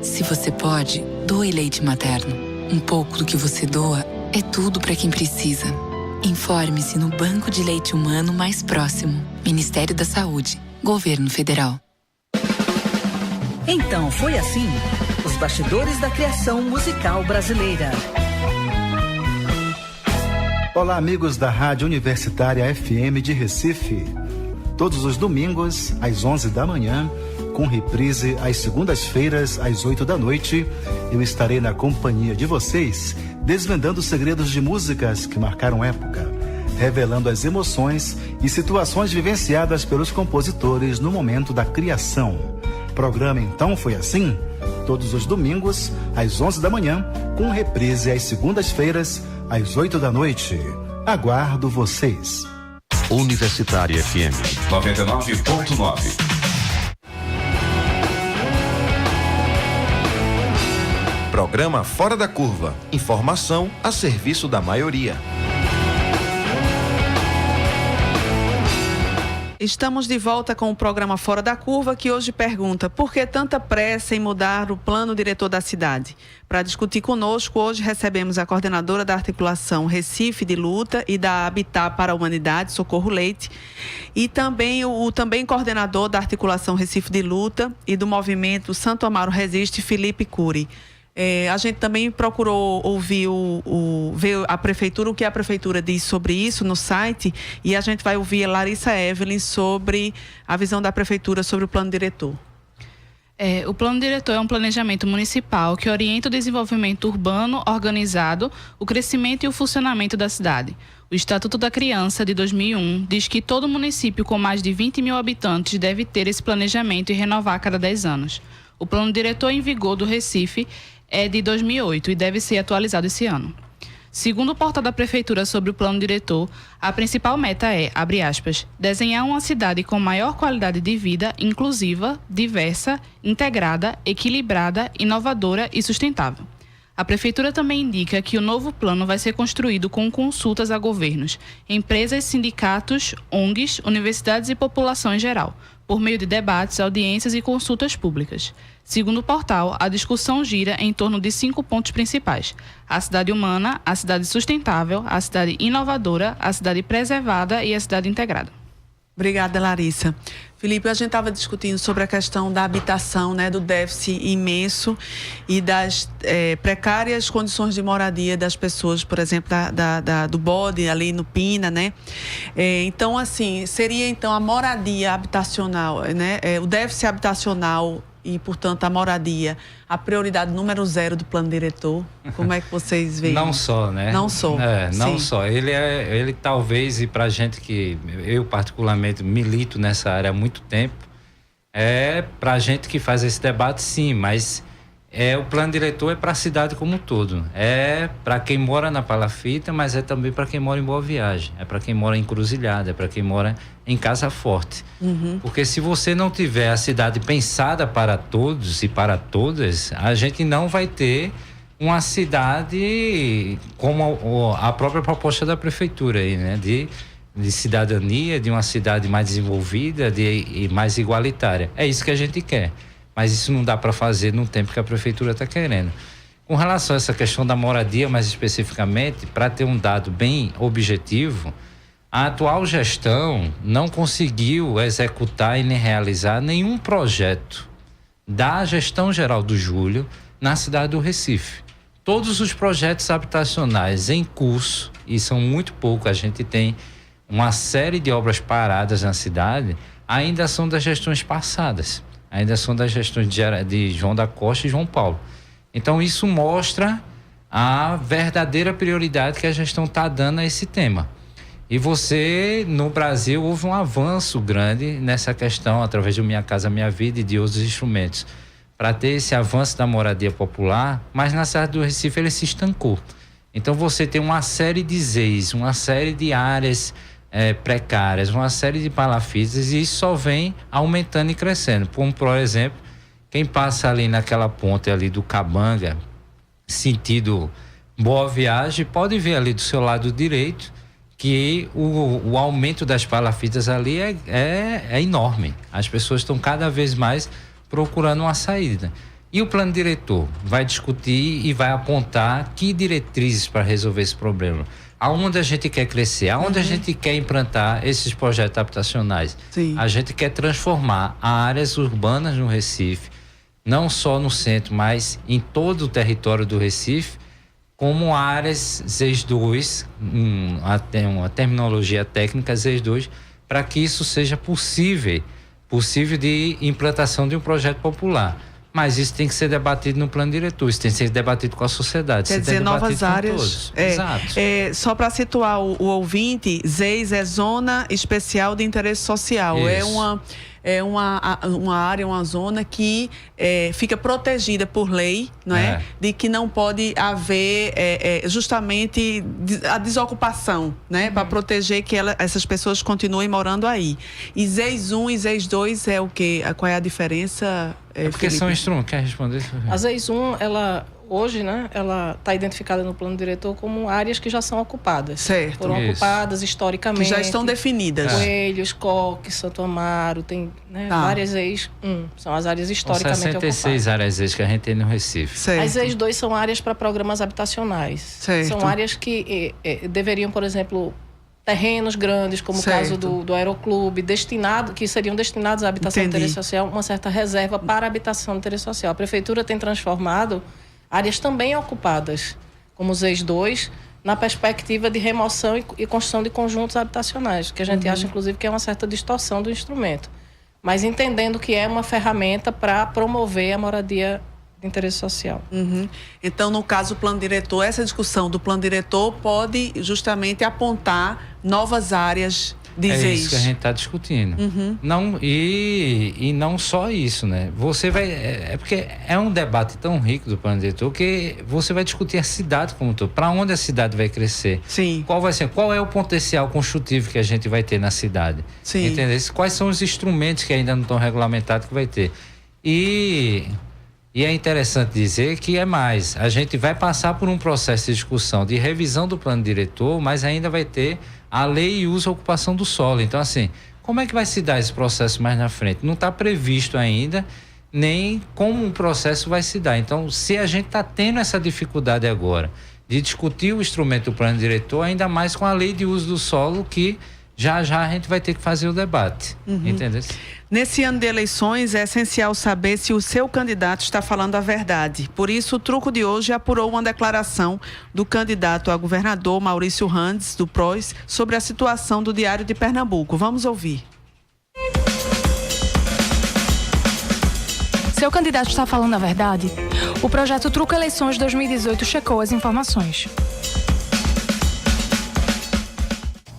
Se você pode, doe leite materno. Um pouco do que você doa é tudo para quem precisa. Informe-se no banco de leite humano mais próximo. Ministério da Saúde. Governo Federal. Então foi assim, os bastidores da criação musical brasileira. Olá, amigos da Rádio Universitária FM de Recife. Todos os domingos, às 11 da manhã, com reprise às segundas-feiras, às 8 da noite, eu estarei na companhia de vocês, desvendando segredos de músicas que marcaram época, revelando as emoções e situações vivenciadas pelos compositores no momento da criação. Programa Então Foi Assim, todos os domingos, às 11 da manhã, com reprise às segundas-feiras, às 8 da noite. Aguardo vocês. Universitária FM 99.9. Programa Fora da Curva. Informação a serviço da maioria. Estamos de volta com o programa Fora da Curva, que hoje pergunta: por que tanta pressa em mudar o plano diretor da cidade? Para discutir conosco, hoje recebemos a coordenadora da articulação Recife de Luta e da Habitat para a Humanidade, Socorro Leite, e também o coordenador da articulação Recife de Luta e do movimento Santo Amaro Resiste, Felipe Cury. A gente também procurou ouvir ver a prefeitura, o que a prefeitura diz sobre isso no site, e a gente vai ouvir a Larissa Evelyn sobre a visão da prefeitura sobre o plano diretor. O plano diretor é um planejamento municipal que orienta o desenvolvimento urbano organizado, o crescimento e o funcionamento da cidade. O Estatuto da Criança, de 2001, diz que todo município com mais de 20 mil habitantes deve ter esse planejamento e renovar a cada 10 anos. O plano diretor em vigor do Recife é de 2008 e deve ser atualizado esse ano. Segundo o portal da Prefeitura sobre o plano diretor, a principal meta é, abre aspas, desenhar uma cidade com maior qualidade de vida, inclusiva, diversa, integrada, equilibrada, inovadora e sustentável. A Prefeitura também indica que o novo plano vai ser construído com consultas a governos, empresas, sindicatos, ONGs, universidades e população em geral, por meio de debates, audiências e consultas públicas. Segundo o portal, a discussão gira em torno de 5 pontos principais: a cidade humana, a cidade sustentável, a cidade inovadora, a cidade preservada e a cidade integrada. Obrigada, Larissa. Felipe, a gente estava discutindo sobre a questão da habitação, né, do déficit imenso e das precárias condições de moradia das pessoas, por exemplo, do Bode, ali no Pina, né? Então, assim, seria então a moradia habitacional, né? O déficit habitacional e, portanto, a moradia, a prioridade número 0 do plano diretor. Como é que vocês veem? Não só, né? Não só. Não só. Ele talvez, e pra gente que eu particularmente milito nessa área há muito tempo, pra gente que faz esse debate, sim, mas o plano diretor é para a cidade como um todo. É para quem mora na Palafita, mas é também para quem mora em Boa Viagem, é para quem mora em Encruzilhada, é para quem mora em Casa Forte. Porque se você não tiver a cidade pensada para todos e para todas, a gente não vai ter uma cidade como a própria proposta da prefeitura aí, né? De cidadania, de uma cidade mais desenvolvida e mais igualitária. É isso que a gente quer. Mas isso não dá para fazer no tempo que a prefeitura está querendo. Com relação a essa questão da moradia, mais especificamente, para ter um dado bem objetivo, a atual gestão não conseguiu executar e nem realizar nenhum projeto da gestão geral do Júlio na cidade do Recife. Todos os projetos habitacionais em curso, e são muito poucos, a gente tem uma série de obras paradas na cidade, ainda são das gestões passadas. Ainda são das gestões de João da Costa e João Paulo. Então, isso mostra a verdadeira prioridade que a gestão está dando a esse tema. E no Brasil, houve um avanço grande nessa questão, através do Minha Casa Minha Vida e de outros instrumentos, para ter esse avanço da moradia popular, mas na cidade do Recife ele se estancou. Então, você tem uma série de ZEIs, uma série de áreas precárias, uma série de palafitas, e isso só vem aumentando e crescendo. Como, por exemplo, quem passa ali naquela ponte ali do Cabanga, sentido Boa Viagem, pode ver ali do seu lado direito que o aumento das palafitas ali é enorme. As pessoas estão cada vez mais procurando uma saída. E o plano diretor vai discutir e vai apontar que diretrizes para resolver esse problema. Aonde a gente quer crescer, aonde a gente quer implantar esses projetos habitacionais. Sim. A gente quer transformar áreas urbanas no Recife, não só no centro, mas em todo o território do Recife, como áreas ZES 2, uma terminologia técnica ZES 2, para que isso seja possível de implantação de um projeto popular. Mas isso tem que ser debatido no plano diretor, isso tem que ser debatido com a sociedade. Quer dizer, novas áreas. Exato. Só para situar o ouvinte, ZES é Zona Especial de Interesse Social. Isso. É uma área, uma zona que fica protegida por lei, não é? De que não pode haver justamente a desocupação, né? Para proteger que essas pessoas continuem morando aí. E ZES 1 e ZES 2 é o quê? Qual é a diferença, porque Felipe? são instrumentos. Quer responder? A ZES 1, ela... Hoje, né, ela está identificada no plano diretor como áreas que já são ocupadas. Certo. Foram ocupadas historicamente. Que já estão definidas. Coelhos, Coque, Santo Amaro, tem várias ZES 1. São as áreas historicamente 66 ocupadas. áreas ZES que a gente tem no Recife. Certo. As ZES 2 são áreas para programas habitacionais. Certo. São áreas que deveriam, por exemplo, terrenos grandes, como o caso do Aeroclube, que seriam destinados à habitação de interesse social, uma certa reserva para a habitação de interesse social. A Prefeitura tem transformado áreas também ocupadas, como os ZES 2, na perspectiva de remoção e construção de conjuntos habitacionais, que a gente acha, inclusive, que é uma certa distorção do instrumento. Mas entendendo que é uma ferramenta para promover a moradia de interesse social. Então, no caso, o plano diretor, essa discussão do plano diretor pode justamente apontar novas áreas de ZES. É isso que a gente está discutindo. Não, e não só isso, né? Você vai... porque é um debate tão rico do plano diretor que você vai discutir a cidade como um todo. Para onde a cidade vai crescer? Sim. Qual é o potencial construtivo que a gente vai ter na cidade? Sim. Entendeu? Quais são os instrumentos que ainda não estão regulamentados que vai ter? E é interessante dizer que a gente vai passar por um processo de discussão de revisão do plano diretor, mas ainda vai ter a lei e uso e ocupação do solo. Então, assim, como é que vai se dar esse processo mais na frente? Não está previsto ainda nem como o processo vai se dar. Então, se a gente está tendo essa dificuldade agora de discutir o instrumento do plano diretor, ainda mais com a lei de uso do solo, que já a gente vai ter que fazer o debate. Entendeu? Nesse ano de eleições, é essencial saber se o seu candidato está falando a verdade. Por isso, o Truco de hoje apurou uma declaração do candidato a governador, Maurício Randes, do PROS, sobre a situação do Diário de Pernambuco. Vamos ouvir. Seu candidato está falando a verdade? O projeto Truco Eleições 2018 checou as informações.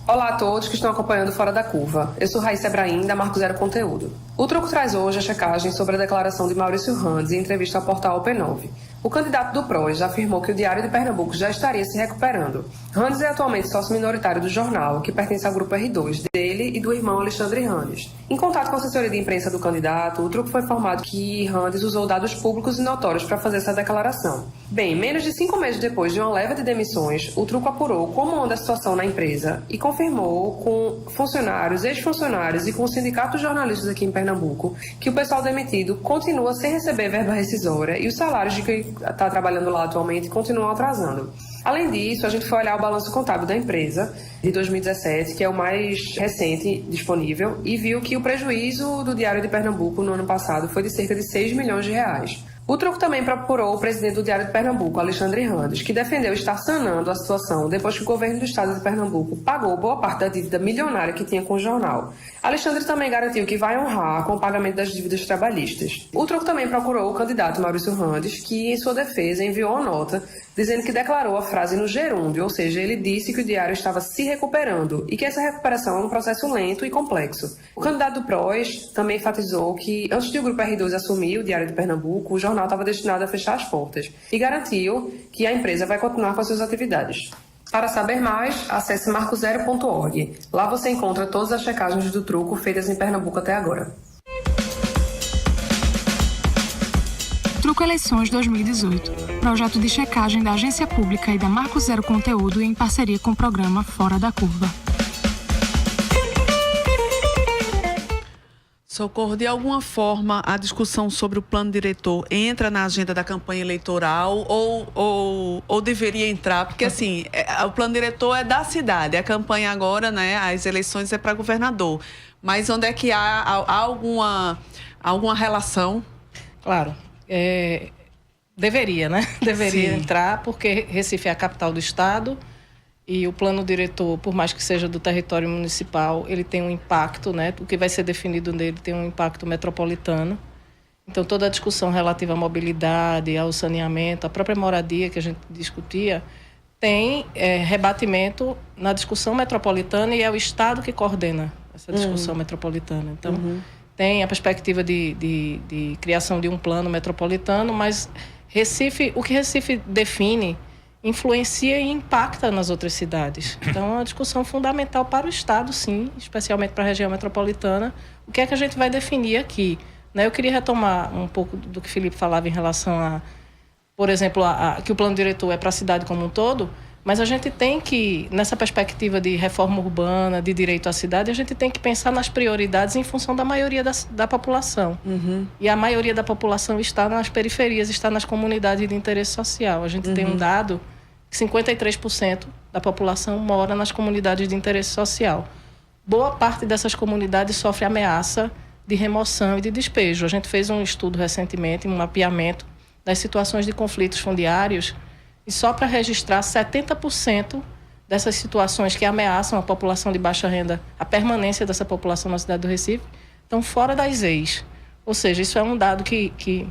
Olá a todos que estão acompanhando Fora da Curva. Eu sou Raíssa Ebrahim, da Marco Zero Conteúdo. O Truco traz hoje a checagem sobre a declaração de Maurício Randes em entrevista ao portal P9. O candidato do PROS já afirmou que o Diário de Pernambuco já estaria se recuperando. Randes é atualmente sócio minoritário do jornal, que pertence ao grupo R2, dele e do irmão Alexandre Randes. Em contato com a assessoria de imprensa do candidato, o Truco foi informado que Randes usou dados públicos e notórios para fazer essa declaração. Bem, menos de 5 meses depois de uma leva de demissões, o Truco apurou como anda a situação na empresa e confirmou com funcionários, ex-funcionários e com o sindicato de jornalistas aqui em Pernambuco que o pessoal demitido continua sem receber verba rescisória e os salários de quem está trabalhando lá atualmente continuam atrasando. Além disso, a gente foi olhar o balanço contábil da empresa de 2017, que é o mais recente disponível, e viu que o prejuízo do Diário de Pernambuco no ano passado foi de cerca de 6 milhões de reais. O Truco também procurou o presidente do Diário de Pernambuco, Alexandre Randes, que defendeu estar sanando a situação depois que o governo do estado de Pernambuco pagou boa parte da dívida milionária que tinha com o jornal. Alexandre também garantiu que vai honrar com o pagamento das dívidas trabalhistas. O Truco também procurou o candidato Maurício Randes, que, em sua defesa, enviou uma nota dizendo que declarou a frase no gerúndio, ou seja, ele disse que o Diário estava se recuperando e que essa recuperação é um processo lento e complexo. O candidato do PROS também enfatizou que, antes de o Grupo R2 assumir o Diário de Pernambuco, o jornal estava destinado a fechar as portas e garantiu que a empresa vai continuar com as suas atividades. Para saber mais, acesse marcozero.org. Lá você encontra todas as checagens do Truco feitas em Pernambuco até agora. Truco Eleições 2018, projeto de checagem da Agência Pública e da Marco Zero Conteúdo em parceria com o programa Fora da Curva. Socorro, de alguma forma a discussão sobre o plano diretor entra na agenda da campanha eleitoral ou deveria entrar? Porque assim, o plano diretor é da cidade, a campanha agora, né, as eleições é para governador. Mas onde é que há alguma relação? Claro, deveria, né? Deveria entrar, porque Recife é a capital do estado. E o plano diretor, por mais que seja do território municipal, ele tem um impacto, né? O que vai ser definido nele tem um impacto metropolitano. Então, toda a discussão relativa à mobilidade, ao saneamento, à própria moradia que a gente discutia, tem rebatimento na discussão metropolitana e é o Estado que coordena essa discussão metropolitana. Então, tem a perspectiva de criação de um plano metropolitano, mas Recife, o que Recife define influencia e impacta nas outras cidades. Então, é uma discussão fundamental para o Estado, sim, especialmente para a região metropolitana. O que é que a gente vai definir aqui? Eu queria retomar um pouco do que o Felipe falava em relação a, por exemplo, que o plano diretor é para a cidade como um todo, mas a gente tem que, nessa perspectiva de reforma urbana, de direito à cidade, a gente tem que pensar nas prioridades em função da maioria da população. E a maioria da população está nas periferias, está nas comunidades de interesse social. A gente tem um dado que 53% da população mora nas comunidades de interesse social. Boa parte dessas comunidades sofre ameaça de remoção e de despejo. A gente fez um estudo recentemente, um mapeamento das situações de conflitos fundiários, e só para registrar 70% dessas situações que ameaçam a população de baixa renda, a permanência dessa população na cidade do Recife, estão fora das EIs. Ou seja, isso é um dado que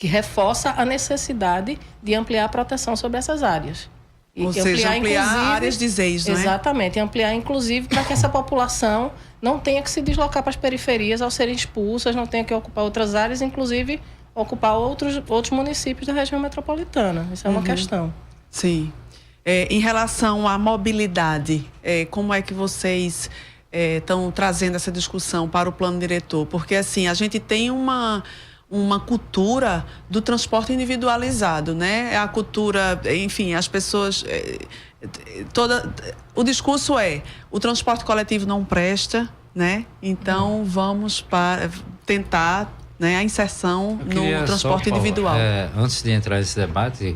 reforça a necessidade de ampliar a proteção sobre essas áreas. Ou seja, ampliar áreas de ZEIs, não é? Exatamente, ampliar inclusive para que essa população não tenha que se deslocar para as periferias ao serem expulsas, não tenha que ocupar outras áreas, inclusive ocupar outros municípios da região metropolitana. Isso é uma questão. Sim. Em relação à mobilidade, como é que vocês estão trazendo essa discussão para o plano diretor? Porque assim, a gente tem uma cultura do transporte individualizado, né? A cultura, enfim, as pessoas... o discurso o transporte coletivo não presta, né? Então, vamos tentar... né, a inserção no transporte individual. Antes de entrar nesse debate,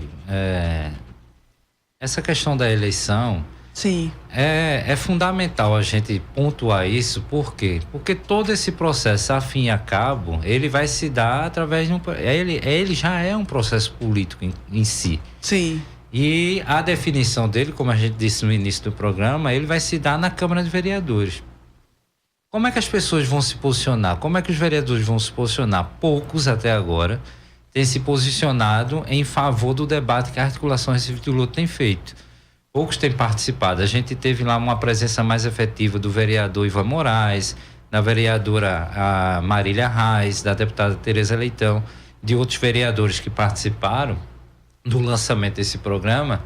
essa questão da eleição, sim, é fundamental a gente pontuar isso. Por quê? Porque todo esse processo, a fim e a cabo, ele vai se dar através de ele já é um processo político em si. Sim. E a definição dele, como a gente disse no início do programa, ele vai se dar na Câmara de Vereadores. Como é que as pessoas vão se posicionar? Como é que os vereadores vão se posicionar? Poucos, até agora, têm se posicionado em favor do debate que a Articulação Recife de Luta tem feito. Poucos têm participado. A gente teve lá uma presença mais efetiva do vereador Ivan Moraes, da vereadora Marília Reis, da deputada Tereza Leitão, de outros vereadores que participaram do lançamento desse programa.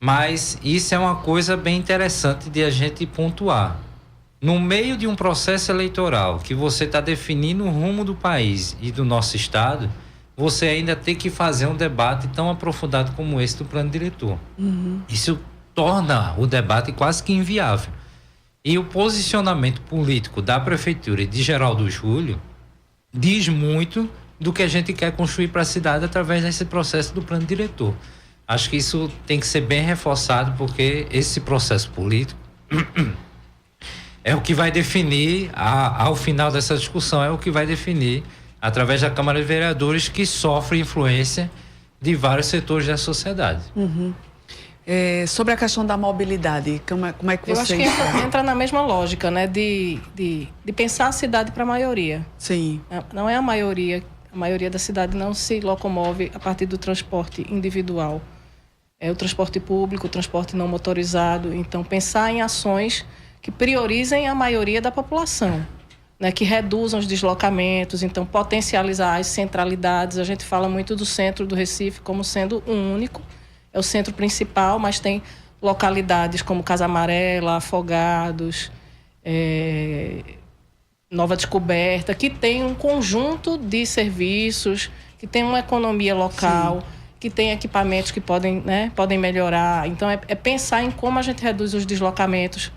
Mas isso é uma coisa bem interessante de a gente pontuar. No meio de um processo eleitoral que você está definindo o rumo do país e do nosso estado, você ainda tem que fazer um debate tão aprofundado como esse do plano diretor. Isso torna o debate quase que inviável. E o posicionamento político da prefeitura e de Geraldo Júlio diz muito do que a gente quer construir para a cidade através desse processo do plano diretor. Acho que isso tem que ser bem reforçado, porque esse processo político é o que vai definir, ao final dessa discussão, é o que vai definir, através da Câmara de Vereadores, que sofre influência de vários setores da sociedade. Sobre a questão da mobilidade, como é que vocês... Eu acho que entra na mesma lógica, né? De pensar a cidade para a maioria. Sim. Não é a maioria da cidade não se locomove a partir do transporte individual. É o transporte público, o transporte não motorizado. Então, pensar em ações que priorizem a maioria da população, né, que reduzam os deslocamentos, então potencializar as centralidades. A gente fala muito do centro do Recife como sendo um único, é o centro principal, mas tem localidades como Casa Amarela, Afogados, Nova Descoberta, que tem um conjunto de serviços, que tem uma economia local, que tem equipamentos que podem melhorar. Então, é pensar em como a gente reduz os deslocamentos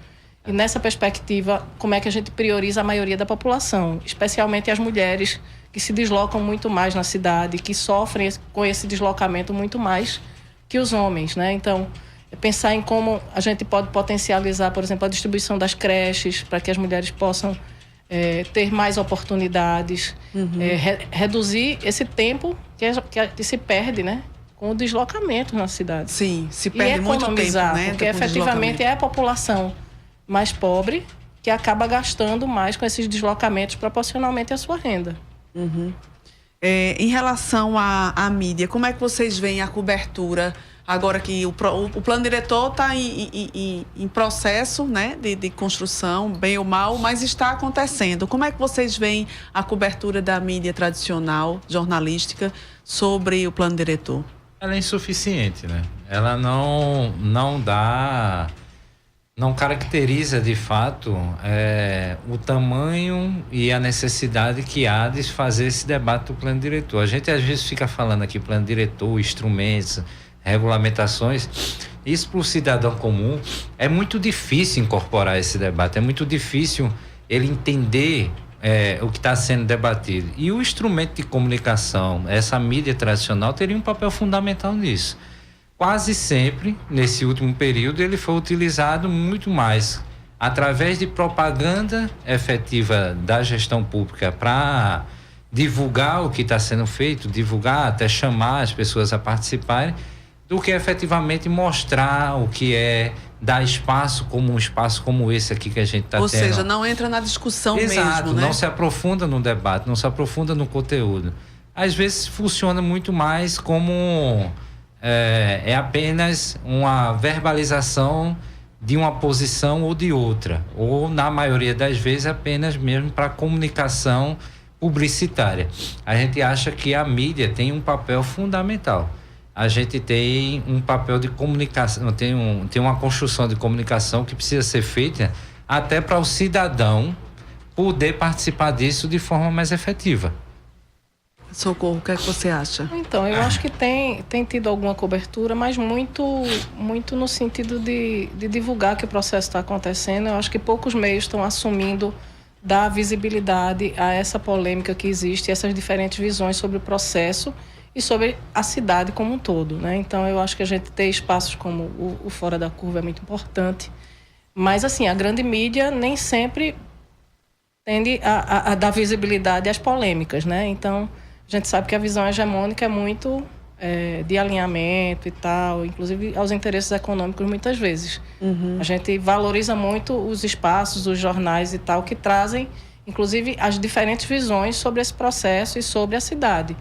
E nessa perspectiva, como é que a gente prioriza a maioria da população, especialmente as mulheres que se deslocam muito mais na cidade, que sofrem com esse deslocamento muito mais que os homens, né? Então, pensar em como a gente pode potencializar, por exemplo, a distribuição das creches para que as mulheres possam ter mais oportunidades, reduzir esse tempo que se perde, né? Com o deslocamento na cidade. Sim, se perde muito tempo, né? Porque efetivamente é a população mais pobre que acaba gastando mais com esses deslocamentos proporcionalmente à sua renda. Em relação à mídia, como é que vocês veem a cobertura agora que o plano diretor está em processo, né, de construção, bem ou mal, mas está acontecendo? Como é que vocês veem a cobertura da mídia tradicional, jornalística, sobre o plano diretor? Ela é insuficiente, né? Ela não caracteriza de fato o tamanho e a necessidade que há de fazer esse debate do plano diretor. A gente às vezes fica falando aqui plano diretor, instrumentos, regulamentações. Isso para o cidadão comum é muito difícil incorporar esse debate, é muito difícil ele entender o que está sendo debatido. E o instrumento de comunicação, essa mídia tradicional, teria um papel fundamental nisso. Quase sempre, nesse último período, ele foi utilizado muito mais através de propaganda efetiva da gestão pública para divulgar o que está sendo feito, divulgar, até chamar as pessoas a participarem, do que efetivamente mostrar o que dar espaço como um espaço como esse aqui que a gente está tendo. Ou seja, não entra na discussão mesmo, né? Não se aprofunda no debate, não se aprofunda no conteúdo. Às vezes funciona muito mais como... É apenas uma verbalização de uma posição ou de outra, ou na maioria das vezes apenas mesmo para comunicação publicitária. A gente acha que a mídia tem um papel fundamental. A gente tem um papel de comunicação, tem uma construção de comunicação que precisa ser feita até para o cidadão poder participar disso de forma mais efetiva. Socorro, o que é que você acha? Então, eu acho que tem tido alguma cobertura, mas muito no sentido de divulgar que o processo está acontecendo. Eu acho que poucos meios estão assumindo dar visibilidade a essa polêmica que existe, essas diferentes visões sobre o processo e sobre a cidade como um todo, né? Então, eu acho que a gente ter espaços como o Fora da Curva é muito importante. Mas, assim, a grande mídia nem sempre tende a dar visibilidade às polêmicas, né? Então... A gente sabe que a visão hegemônica é muito de alinhamento e tal, inclusive aos interesses econômicos muitas vezes. A gente valoriza muito os espaços, os jornais e tal, que trazem, inclusive, as diferentes visões sobre esse processo e sobre a cidade.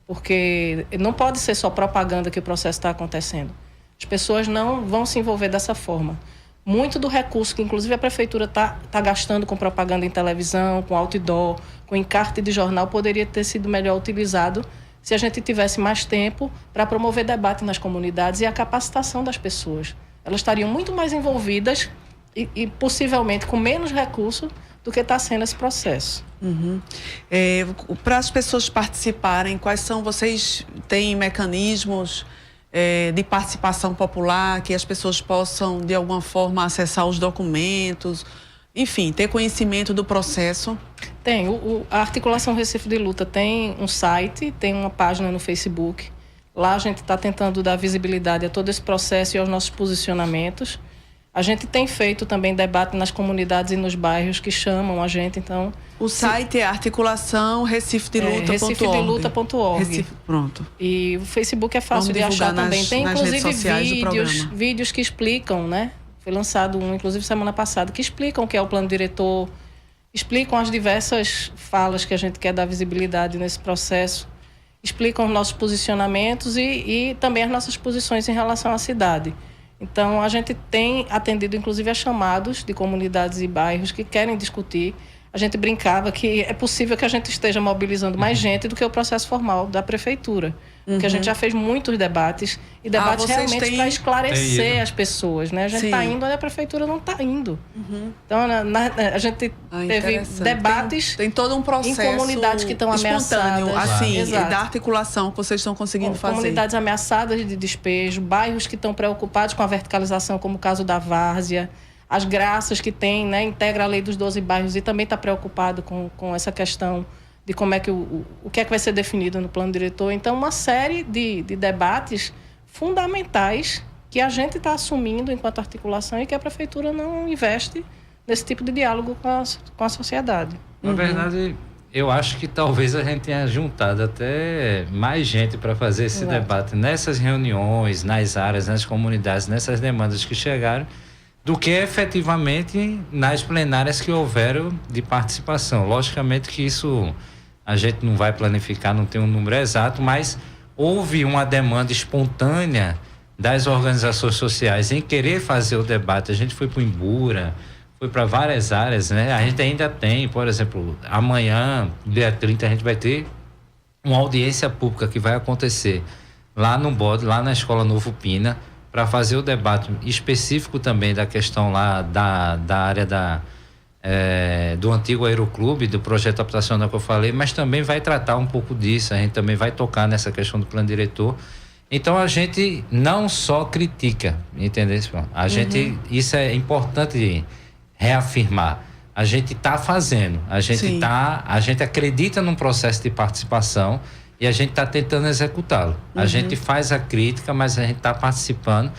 Porque não pode ser só propaganda que o processo está acontecendo. As pessoas não vão se envolver dessa forma. Muito do recurso que, inclusive, a prefeitura está gastando com propaganda em televisão, com outdoor, com encarte de jornal, poderia ter sido melhor utilizado se a gente tivesse mais tempo para promover debate nas comunidades e a capacitação das pessoas. Elas estariam muito mais envolvidas e possivelmente com menos recurso do que está sendo esse processo. Para as pessoas participarem, quais são? Vocês têm mecanismos de participação popular, que as pessoas possam, de alguma forma, acessar os documentos, enfim, ter conhecimento do processo? Tem. A Articulação Recife de Luta tem um site, tem uma página no Facebook. Lá a gente está tentando dar visibilidade a todo esse processo e aos nossos posicionamentos. A gente tem feito também debate nas comunidades e nos bairros que chamam a gente, então... O site é Articulação Recife-de-Luta.org. Recife-de-Luta.org. Pronto. E o Facebook é fácil de achar também. Tem, inclusive, vídeos que explicam, né? Foi lançado um, inclusive, semana passada, que explicam o que é o plano diretor, explicam as diversas falas que a gente quer dar visibilidade nesse processo, explicam os nossos posicionamentos e também as nossas posições em relação à cidade. Então, a gente tem atendido, inclusive, a chamados de comunidades e bairros que querem discutir. A gente brincava que é possível que a gente esteja mobilizando mais gente do que o processo formal da prefeitura. Porque a gente já fez muitos debates e debates realmente para esclarecer as pessoas, né? A gente está indo onde a prefeitura não está indo. Então, a gente teve debates tem todo um processo em comunidades que estão ameaçadas. Assim, da articulação que vocês estão conseguindo fazer. Comunidades ameaçadas de despejo, bairros que estão preocupados com a verticalização, como o caso da Várzea. as graças que tem, né? Integra a lei dos 12 bairros e também está preocupado com essa questão de como é que o que é que vai ser definido no plano diretor. Então, uma série de debates fundamentais que a gente está assumindo enquanto articulação e que a prefeitura não investe nesse tipo de diálogo com a sociedade. Na verdade, eu acho que talvez a gente tenha juntado até mais gente para fazer esse debate nessas reuniões, nas áreas, nas comunidades, nessas demandas que chegaram, do que efetivamente nas plenárias que houveram de participação. Logicamente que isso a gente não vai planificar, não tem um número exato, mas houve uma demanda espontânea das organizações sociais em querer fazer o debate. A gente foi para o Imbura, foi para várias áreas, né? A gente ainda tem, por exemplo, amanhã, dia 30, a gente vai ter uma audiência pública que vai acontecer lá no BOD, lá na Escola Novo Pina, para fazer o debate específico também da questão lá da área do antigo Aeroclube, do projeto habitacional que eu falei, mas também vai tratar um pouco disso, a gente também vai tocar nessa questão do plano diretor. Então a gente não só critica, entendeu? A gente, isso é importante reafirmar. A gente está fazendo, a gente acredita num processo de participação e a gente está tentando executá-lo. A gente faz a crítica, mas a gente está participando,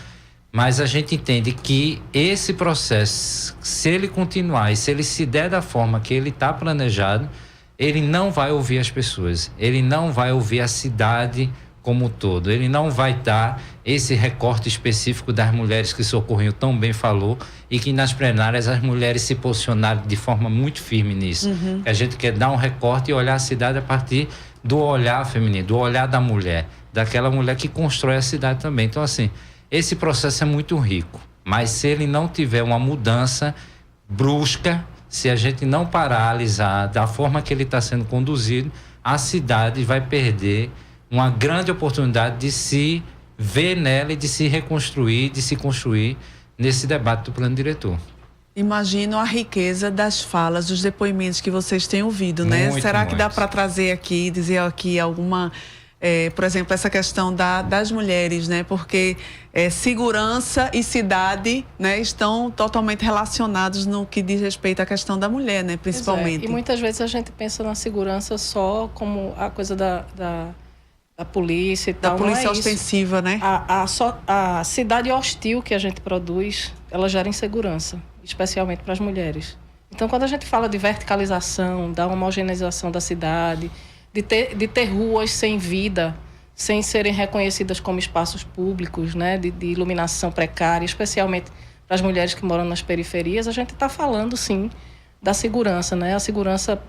mas a gente entende que esse processo, se ele continuar e se ele se der da forma que ele está planejado, ele não vai ouvir as pessoas, ele não vai ouvir a cidade como um todo, ele não vai dar esse recorte específico das mulheres que Socorrinho tão bem falou e que nas plenárias as mulheres se posicionaram de forma muito firme nisso. A gente quer dar um recorte e olhar a cidade a partir do olhar feminino, do olhar da mulher, daquela mulher que constrói a cidade também. Então, assim, esse processo é muito rico, mas se ele não tiver uma mudança brusca, se a gente não paralisar da forma que ele está sendo conduzido, a cidade vai perder uma grande oportunidade de se ver nela e de se reconstruir, de se construir nesse debate do plano diretor. Imagino a riqueza das falas, dos depoimentos que vocês têm ouvido, né? Será que dá para trazer aqui, dizer aqui alguma, por exemplo, essa questão das mulheres, né? Porque segurança e cidade, né, estão totalmente relacionados no que diz respeito à questão da mulher, né? Principalmente. E muitas vezes a gente pensa na segurança só como a coisa da polícia e tal. Da polícia ostensiva, né? A cidade hostil que a gente produz, ela gera insegurança, especialmente para as mulheres. Então, quando a gente fala de verticalização, da homogeneização da cidade, de ter ruas sem vida, sem serem reconhecidas como espaços públicos, né? De iluminação precária, especialmente para as mulheres que moram nas periferias, a gente está falando, sim, da segurança, né? A segurança,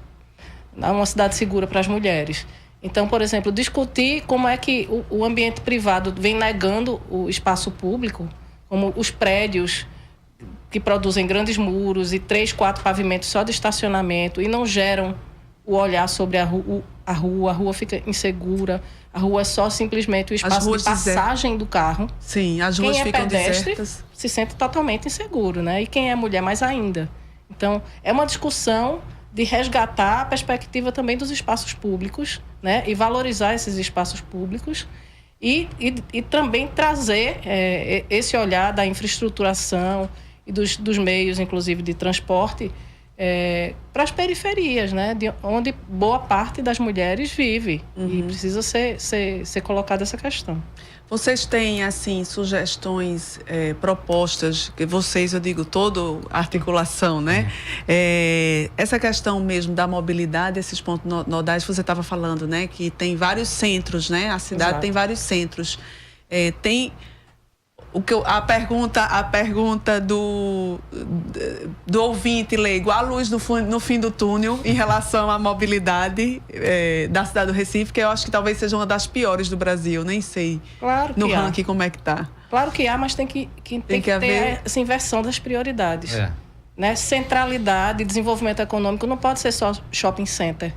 uma cidade segura para as mulheres. Então, por exemplo, discutir como é que o ambiente privado vem negando o espaço público, como os prédios que produzem grandes muros e 3, 4 pavimentos só de estacionamento e não geram o olhar sobre a rua fica insegura, a rua é só simplesmente o espaço de passagem do carro. Sim, as ruas ficam pedestre, desertas. Se sente totalmente inseguro, né? E quem é mulher mais ainda. Então, é uma discussão de resgatar a perspectiva também dos espaços públicos, né? E valorizar esses espaços públicos e também trazer esse olhar da infraestruturação e dos meios, inclusive, de transporte para as periferias, né? Onde boa parte das mulheres vive. E precisa ser colocada essa questão. Vocês têm, assim, sugestões, propostas, que vocês, eu digo, toda articulação, né? Essa questão mesmo da mobilidade, esses pontos nodais, você estava falando, né? Que tem vários centros, né? A cidade tem vários centros. A pergunta do ouvinte leigo, a luz no fim do túnel em relação à mobilidade da cidade do Recife, que eu acho que talvez seja uma das piores do Brasil, nem sei claro que no ranking como é que tá. Claro que há, mas tem que ter essa inversão das prioridades. Né? Centralidade, desenvolvimento econômico não pode ser só shopping center,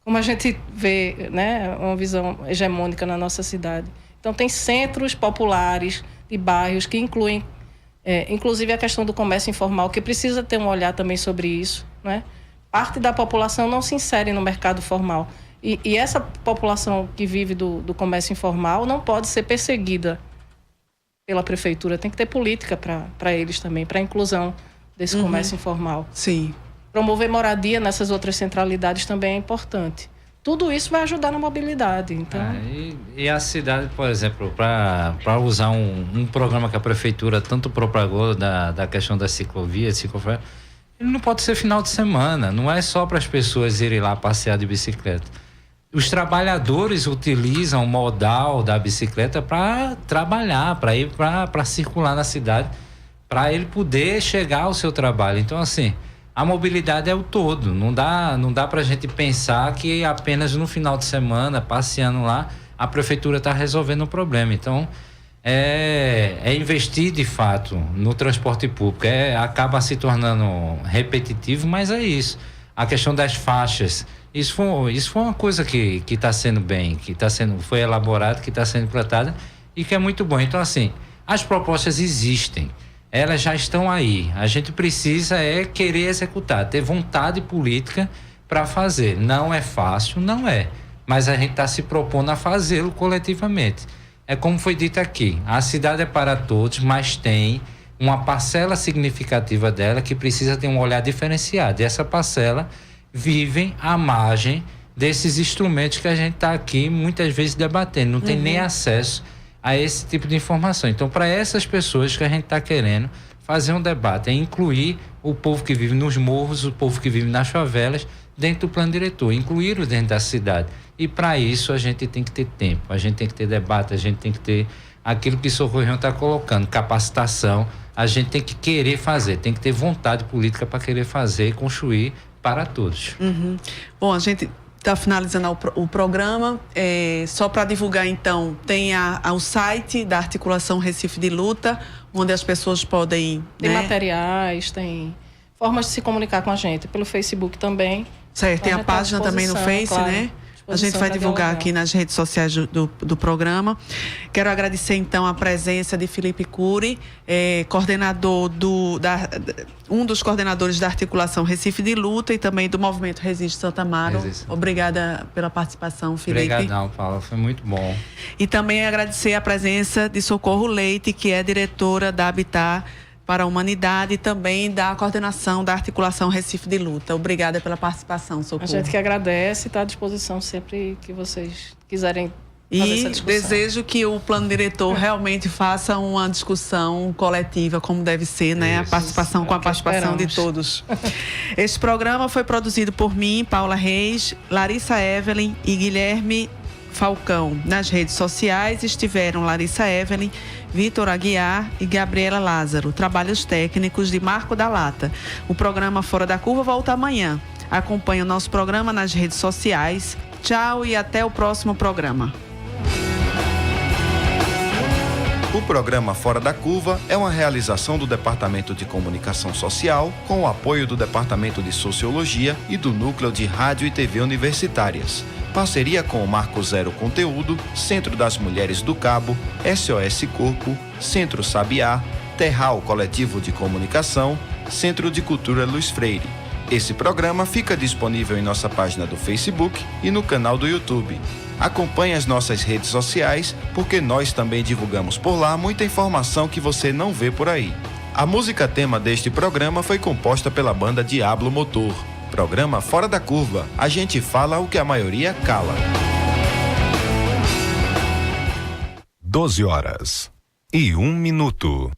como a gente vê, né? Uma visão hegemônica na nossa cidade. Então tem centros populares de bairros que incluem, inclusive a questão do comércio informal, que precisa ter um olhar também sobre isso, né? Parte da população não se insere no mercado formal. E essa população que vive do comércio informal não pode ser perseguida pela prefeitura. Tem que ter política para eles também, para a inclusão desse comércio informal. Sim. Promover moradia nessas outras centralidades também é importante. Tudo isso vai ajudar na mobilidade. Então... E a cidade, por exemplo, para usar um programa que a prefeitura tanto propagou da questão da ciclovia, ele não pode ser final de semana, não é só para as pessoas irem lá passear de bicicleta. Os trabalhadores utilizam o modal da bicicleta para trabalhar, para ir para circular na cidade, para ele poder chegar ao seu trabalho. Então, assim, a mobilidade é o todo. Não dá para a gente pensar que apenas no final de semana, passeando lá, a prefeitura está resolvendo o problema. Então, é investir de fato no transporte público. Acaba se tornando repetitivo, mas é isso. A questão das faixas. Isso foi uma coisa que está sendo bem, foi elaborado, que está sendo implantada e que é muito bom. Então, assim, as propostas existem. Elas já estão aí. A gente precisa querer executar, ter vontade política para fazer. Não é fácil, não é. Mas a gente está se propondo a fazê-lo coletivamente. É como foi dito aqui, a cidade é para todos, mas tem uma parcela significativa dela que precisa ter um olhar diferenciado. E essa parcela vivem à margem desses instrumentos que a gente está aqui muitas vezes debatendo. Não tem nem acesso a esse tipo de informação. Então, para essas pessoas que a gente está querendo fazer um debate, é incluir o povo que vive nos morros, o povo que vive nas favelas, dentro do plano diretor, incluí-los dentro da cidade. E para isso a gente tem que ter tempo, a gente tem que ter debate, a gente tem que ter aquilo que o Socorro está colocando, capacitação, a gente tem que querer fazer, tem que ter vontade política para querer fazer e construir para todos. Bom, a gente está finalizando o programa. Só para divulgar, então, tem o site da Articulação Recife de Luta, onde as pessoas podem... Tem materiais, tem formas de se comunicar com a gente, pelo Facebook também. Certo, tem a página também no Face, claro, né? A gente vai divulgar aqui nas redes sociais do programa. Quero agradecer, então, a presença de Felipe Cury, coordenador um dos coordenadores da Articulação Recife de Luta e também do Movimento Resiste Santa Amaro. Obrigada pela participação, Felipe. Obrigadão, Paula, foi muito bom. E também agradecer a presença de Socorro Leite, que é diretora da Habitat para a Humanidade e também da coordenação da Articulação Recife de Luta. Obrigada pela participação, Socorro. A gente que agradece e está à disposição sempre que vocês quiserem fazer essa discussão. E desejo que o plano diretor realmente faça uma discussão coletiva, como deve ser, né? A participação com a participação de todos. Este programa foi produzido por mim, Paula Reis, Larissa Evelyn e Guilherme Falcão. Nas redes sociais estiveram Larissa Evelyn, Vitor Aguiar e Gabriela Lázaro. Trabalhos técnicos de Marco da Lata. O programa Fora da Curva volta amanhã. Acompanhe o nosso programa nas redes sociais. Tchau e até o próximo programa. O programa Fora da Curva é uma realização do Departamento de Comunicação Social com o apoio do Departamento de Sociologia e do Núcleo de Rádio e TV Universitárias. Parceria com o Marco Zero Conteúdo, Centro das Mulheres do Cabo, SOS Corpo, Centro Sabiá, Terral Coletivo de Comunicação, Centro de Cultura Luiz Freire. Esse programa fica disponível em nossa página do Facebook e no canal do YouTube. Acompanhe as nossas redes sociais, porque nós também divulgamos por lá muita informação que você não vê por aí. A música tema deste programa foi composta pela banda Diablo Motor. Programa Fora da Curva. A gente fala o que a maioria cala. 12 horas e 1 minuto.